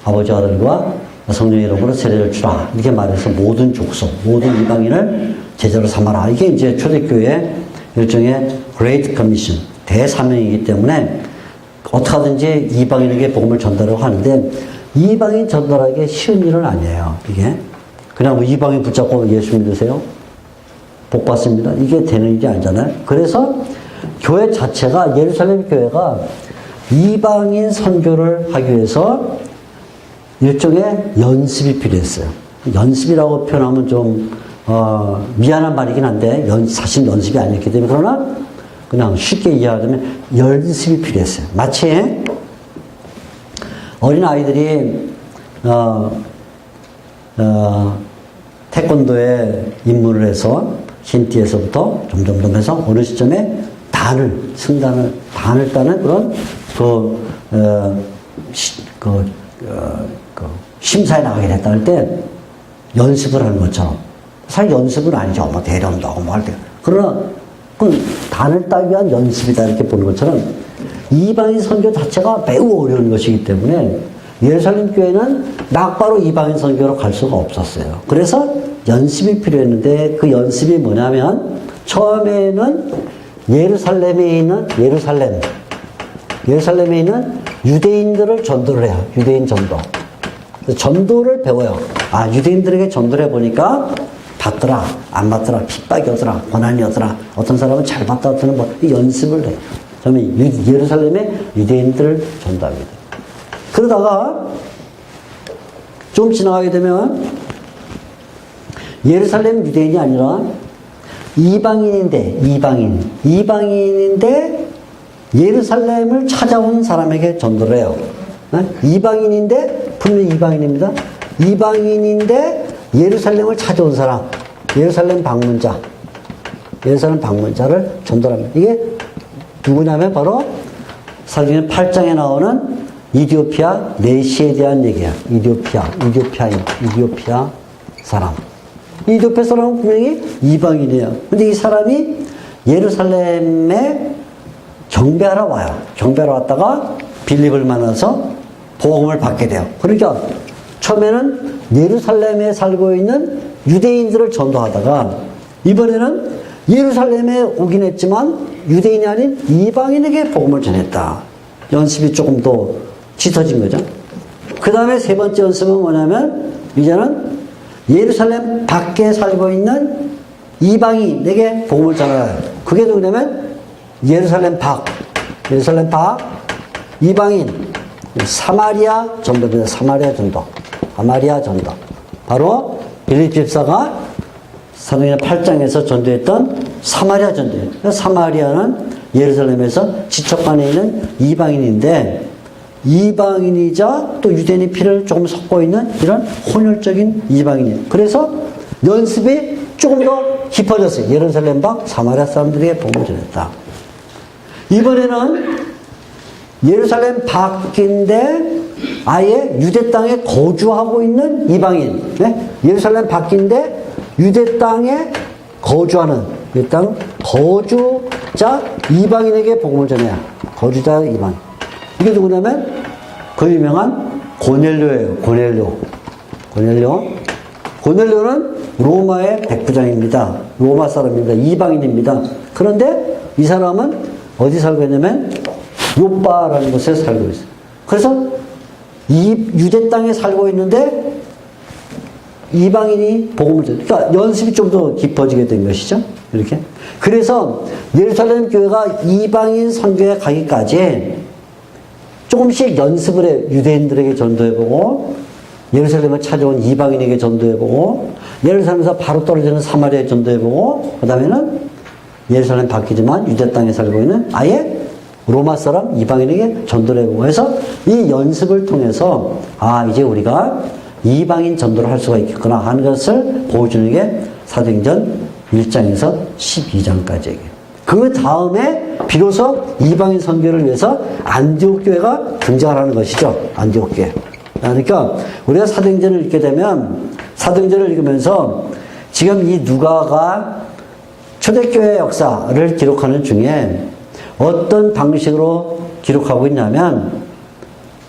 아버지 아들과 성령의 이름으로 세례를 주라 이렇게 말해서 모든 족속, 모든 이방인을 제자로 삼아라. 이게 이제 초대교회의 일종의 Great Commission, 대사명이기 때문에 어떻게 하든지 이방인에게 복음을 전달하고 하는데, 이방인 전달하기 쉬운 일은 아니에요. 이게 그냥 뭐 이방인 붙잡고 예수 믿으세요? 복 받습니다. 이게 되는 일이 아니잖아요. 그래서 교회 자체가, 예루살렘 교회가 이방인 선교를 하기 위해서 일종의 연습이 필요했어요. 연습이라고 표현하면 좀 미안한 말이긴 한데 사실 연습이 아니었기 때문에, 그러나 그냥 쉽게 이해하자면 연습이 필요했어요. 마치 어린 아이들이 태권도에 입문을 해서 흰띠에서부터 점점 해서 어느 시점에 단을 따는 그런 심사에 나가게 됐다 할 때 연습을 하는 것처럼, 사실 연습은 아니죠. 뭐 대련도 하고 뭐 할 때. 그러나 그 단을 따기 위한 연습이다 이렇게 보는 것처럼 이방인 선교 자체가 매우 어려운 것이기 때문에 예루살렘 교회는 막바로 이방인 선교로 갈 수가 없었어요. 그래서 연습이 필요했는데, 그 연습이 뭐냐면 처음에는 예루살렘에 있는 유대인들을 전도를 해요. 유대인 전도. 전도를 배워요. 유대인들에게 전도를 해보니까 받더라, 안 받더라, 핍박이 오더라, 고난이 오더라, 어떤 사람은 잘 받다, 어떤 뭐, 이 연습을 해요. 처음에 예루살렘에 유대인들을 전도합니다. 그러다가 좀 지나가게 되면 예루살렘 유대인이 아니라 이방인인데 예루살렘을 찾아온 사람에게 전도를 해요. 이방인인데, 분명히 이방인입니다. 이방인인데 예루살렘을 찾아온 사람, 예루살렘 방문자를 전도를 합니다. 이게 누구냐면 바로 사도행전 8장에 나오는 이디오피아 내시에 대한 얘기야. 이디오피아 사람. 이디오피아 사람은 분명히 이방인이에요. 근데 이 사람이 예루살렘에 경배하러 와요. 경배하러 왔다가 빌립을 만나서 복음을 받게 돼요. 그러니까 처음에는 예루살렘에 살고 있는 유대인들을 전도하다가 이번에는 예루살렘에 오긴 했지만 유대인이 아닌 이방인에게 복음을 전했다. 연습이 조금 더 짙어진 거죠. 그 다음에 세 번째 연습은 뭐냐면 이제는 예루살렘 밖에 살고 있는 이방인에게 복음을 전하라. 그게 누구냐면 예루살렘 밖 이방인 사마리아 전도입니다. 사마리아 전도. 바로 빌립 집사가 사도행전 8장에서 전도했던 사마리아 전도예요. 사마리아는 예루살렘에서 지척간에 있는 이방인인데 이방인이자 또 유대인의 피를 조금 섞고 있는 이런 혼혈적인 이방인이에요. 그래서 연습이 조금 더 깊어졌어요. 예루살렘 방 사마리아 사람들에게 복음을 전했다. 이번에는 예루살렘 밖인데 아예 유대 땅에 거주하고 있는 이방인. 네? 예루살렘 밖인데 유대 땅에 거주하는 유대 땅 거주자 이방인에게 복음을 전해야. 거주자 이방인. 이게 누구냐면 그 유명한 고넬료예요. 고넬료는 로마의 백부장입니다. 로마 사람입니다. 이방인입니다. 그런데 이 사람은 어디 살고 있냐면 요빠라는 곳에 살고 있어요. 그래서 이 유대 땅에 살고 있는데 이방인이 복음을 전해요. 그러니까 연습이 좀 더 깊어지게 된 것이죠. 이렇게. 그래서 예루살렘 교회가 이방인 선교에 가기까지 조금씩 연습을 해. 유대인들에게 전도해보고 예루살렘을 찾아온 이방인에게 전도해보고 예루살렘에서 바로 떨어지는 사마리아에 전도해보고 그 다음에는 예루살렘 밖이지만 유대 땅에 살고 있는 아예 로마 사람 이방인에게 전도를 해보고 해서 이 연습을 통해서 아 이제 우리가 이방인 전도를 할 수가 있겠구나 하는 것을 보여주는 게 사도행전 1장에서 12장까지 얘기해요. 그 다음에 비로소 이방인 선교를 위해서 안디옥 교회가 등장을 하는 것이죠. 안디옥 교회. 그러니까 우리가 사도행전을 읽게 되면 사도행전을 읽으면서 지금 이 누가가 초대교회 역사를 기록하는 중에 어떤 방식으로 기록하고 있냐면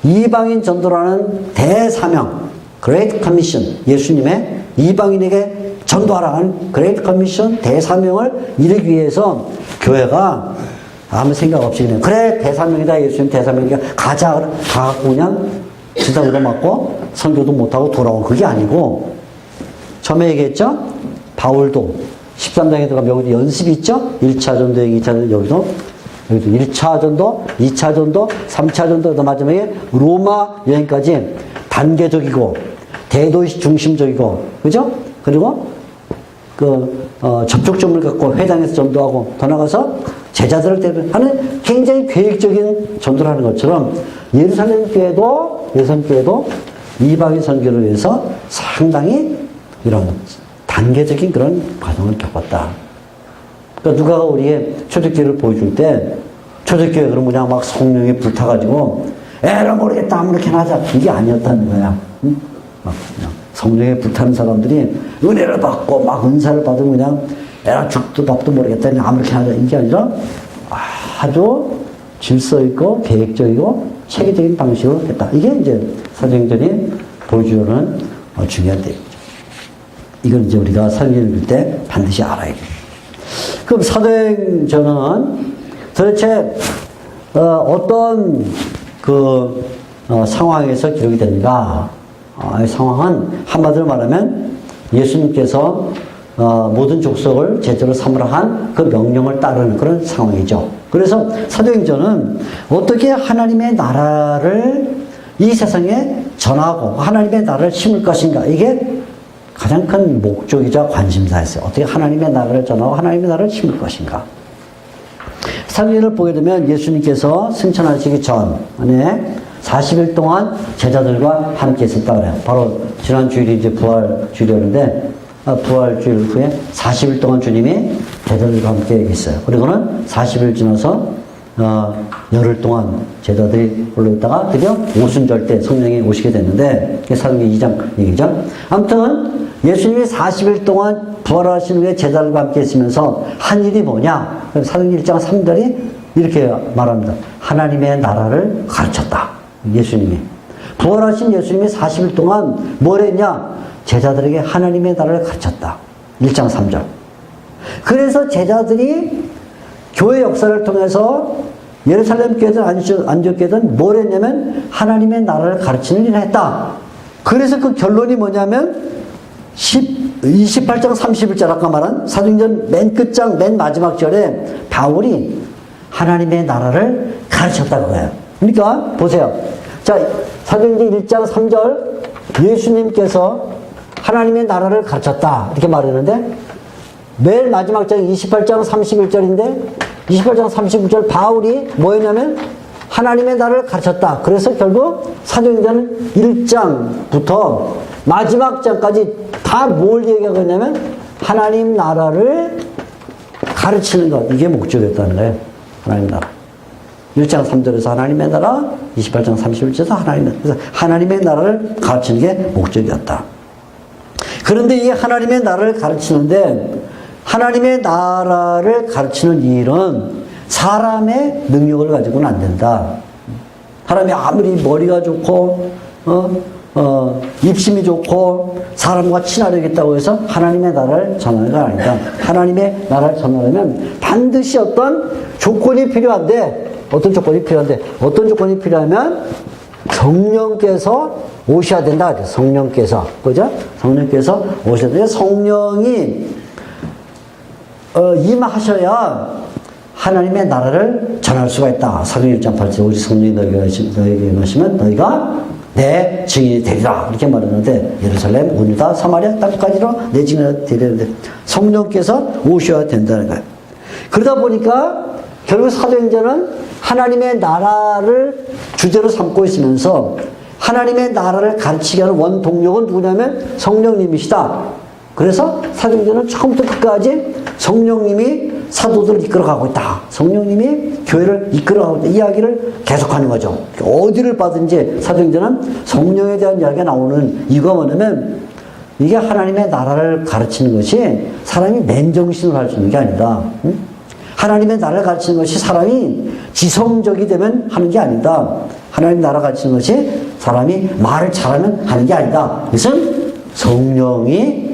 이방인 전도라는 대사명 Great Commission 예수님의 이방인에게 전도하라는 Great Commission 대사명을 이루기 위해서 교회가 아무 생각 없이 그냥 그래 대사명이다 예수님 대사명이니까 가자 가갖고 그냥 지상으로 맞고 선교도 못하고 돌아온 그게 아니고 처음에 얘기했죠. 바울도 13장에 들어가면 여기도 연습이 있죠. 1차 전도, 2차 전도 여기도 1차 전도, 2차 전도, 3차 전도, 그 마지막에 로마 여행까지 단계적이고 대도시 중심적이고 그죠? 그리고 접촉점을 갖고 회당에서 전도하고 더 나가서 제자들을 대하는 굉장히 계획적인 전도를 하는 것처럼 예루살렘 교회도 이방인 선교를 위해서 상당히 이런 단계적인 그런 과정을 겪었다. 그러니까 누가 우리의 초대교회를 보여줄 때 초대교회 그럼 그냥 막 성령에 불타가지고 에라 모르겠다 아무렇게나 하자 이게 아니었다는 거야. 응? 막 그냥 성령에 불타는 사람들이 은혜를 받고 막 은사를 받으면 그냥 에라 죽도 밥도 모르겠다 그냥 아무렇게나 하자 이게 아니라 아주 질서 있고 계획적이고 체계적인 방식으로 했다. 이게 이제 사도행전이 보여주는 중요한点이죠. 이걸 이제 우리가 사도행전 읽을 때 반드시 알아야 돼요. 그럼 사도행전은 도대체 어떤 상황에서 기록이 됩니까? 이 상황은 한마디로 말하면 예수님께서 모든 족속을 제자로 삼으라 한 그 명령을 따르는 그런 상황이죠. 그래서 사도행전은 어떻게 하나님의 나라를 이 세상에 전하고 하나님의 나라를 심을 것인가 이게 가장 큰 목적이자 관심사였어요. 어떻게 하나님의 나라를 전하고 하나님의 나라를 심을 것인가. 사도행전을 보게 되면 예수님께서 승천하시기 전에 40일 동안 제자들과 함께 있었다 그래요. 바로 지난 주일이 이제 부활 주일이었는데 부활 주일 후에 40일 동안 주님이 제자들과 함께 있어요. 그리고는 40일 지나서 열흘 동안 제자들이 홀로 있다가 드디어 오순절 때 성령이 오시게 됐는데 사도행전 2장 얘기죠. 아무튼 예수님이 40일 동안 부활하신 후에 제자들과 함께 있으면서 한 일이 뭐냐? 사도행전 1장 3절이 이렇게 말합니다. 하나님의 나라를 가르쳤다. 예수님이. 부활하신 예수님이 40일 동안 뭘 했냐? 제자들에게 하나님의 나라를 가르쳤다. 1장 3절. 그래서 제자들이 교회 역사를 통해서 예루살렘 교회든 안디옥 교회든 뭘 했냐면 하나님의 나라를 가르치는 일을 했다. 그래서 그 결론이 뭐냐면 28장 31절 아까 말한 사도행전 맨 끝장 맨 마지막 절에 바울이 하나님의 나라를 가르쳤다 그거예요. 그러니까 보세요. 자, 사도행전 1장 3절 예수님께서 하나님의 나라를 가르쳤다 이렇게 말했는데 맨 마지막 장 28장 31절인데 28장 39절 바울이 뭐였냐면 하나님의 나라를 가르쳤다. 그래서 결국 사도행전은 1장부터 마지막 장까지 다 뭘 얘기하고 있냐면 하나님 나라를 가르치는 것. 이게 목적이었다는 거예요. 하나님 나라. 1장 3절에서 하나님의 나라, 28장 31절에서 하나님의 나라. 그래서 하나님의 나라를 가르치는 게 목적이었다. 그런데 이 하나님의 나라를 가르치는데 하나님의 나라를 가르치는 일은 사람의 능력을 가지고는 안 된다. 사람이 아무리 머리가 좋고 입심이 좋고 사람과 친화력있다고 해서 하나님의 나라를 전하는 건 아니다. 하나님의 나라를 전하려면 반드시 어떤 조건이 필요한데 어떤 조건이 필요하면 성령께서 오셔야 된다. 성령께서 그죠? 성령께서 오셔야 된다. 성령이 임하셔야 하나님의 나라를 전할 수가 있다. 사도행 1장 8절 오직 성령이 너에게 임하시면 너희가 내 증인이 되리라. 이렇게 말하는데 예루살렘, 온 유다, 사마리아 땅까지로 내 증인이 되리는데 성령께서 오셔야 된다는 거예요. 그러다 보니까 결국 사도행전은 하나님의 나라를 주제로 삼고 있으면서 하나님의 나라를 가르치게 하는 원동력은 누구냐면 성령님이시다. 그래서 사도행전은 처음부터 끝까지 성령님이 사도들을 이끌어가고 있다. 성령님이 교회를 이끌어가고 있다. 이야기를 계속하는 거죠. 어디를 봐든지 사도행전은 성령에 대한 이야기가 나오는 이유가 뭐냐면 이게 하나님의 나라를 가르치는 것이 사람이 맨정신으로 할 수 있는 게 아니다. 응? 하나님의 나라를 가르치는 것이 사람이 지성적이 되면 하는 게 아니다. 하나님 나라 가르치는 것이 사람이 말을 잘하면 하는 게 아니다. 그것은 성령이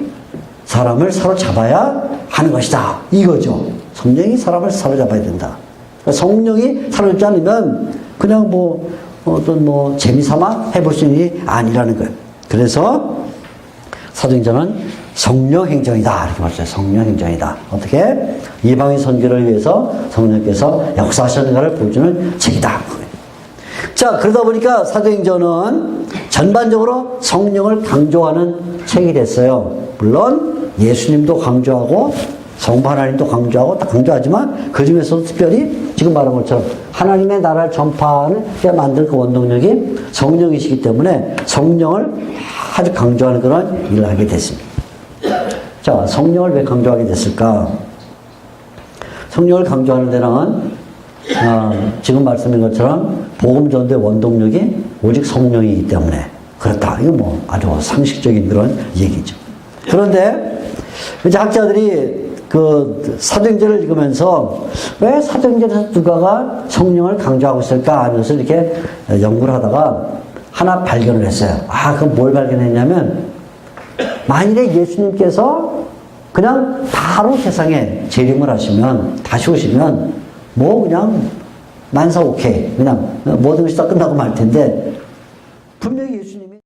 사람을 사로잡아야 하는 것이다. 이거죠. 성령이 사람을 사로잡아야 된다. 성령이 사로잡지 않으면 그냥 재미삼아 해볼 수 있는 일이 아니라는 거예요. 그래서 사도행전은 성령 행정이다. 이렇게 말했어요. 성령 행정이다. 어떻게? 이방인 선교를 위해서 성령께서 역사하시는 것을 보여주는 책이다. 자, 그러다 보니까 사도행전은 전반적으로 성령을 강조하는 책이 됐어요. 물론 예수님도 강조하고 성부 하나님도 강조하고 다 강조하지만 그 중에서도 특별히 지금 말한 것처럼 하나님의 나라를 전파하는 만든 그 원동력이 성령이시기 때문에 성령을 아주 강조하는 그런 일을 하게 됐습니다. 자, 성령을 왜 강조하게 됐을까? 성령을 강조하는 데는 지금 말씀드린 것처럼 복음 전도의 원동력이 오직 성령이기 때문에 그렇다. 이거 아주 상식적인 그런 얘기죠. 그런데 이제 학자들이 그 사도행전을 읽으면서 왜 사도행전에서 누가가 성령을 강조하고 있을까 하면서 이렇게 연구를 하다가 하나 발견을 했어요. 그럼 뭘 발견했냐면 만일에 예수님께서 그냥 바로 세상에 재림을 하시면 다시 오시면 그냥 만사 오케이 그냥 모든 것이 다 끝나고 말 텐데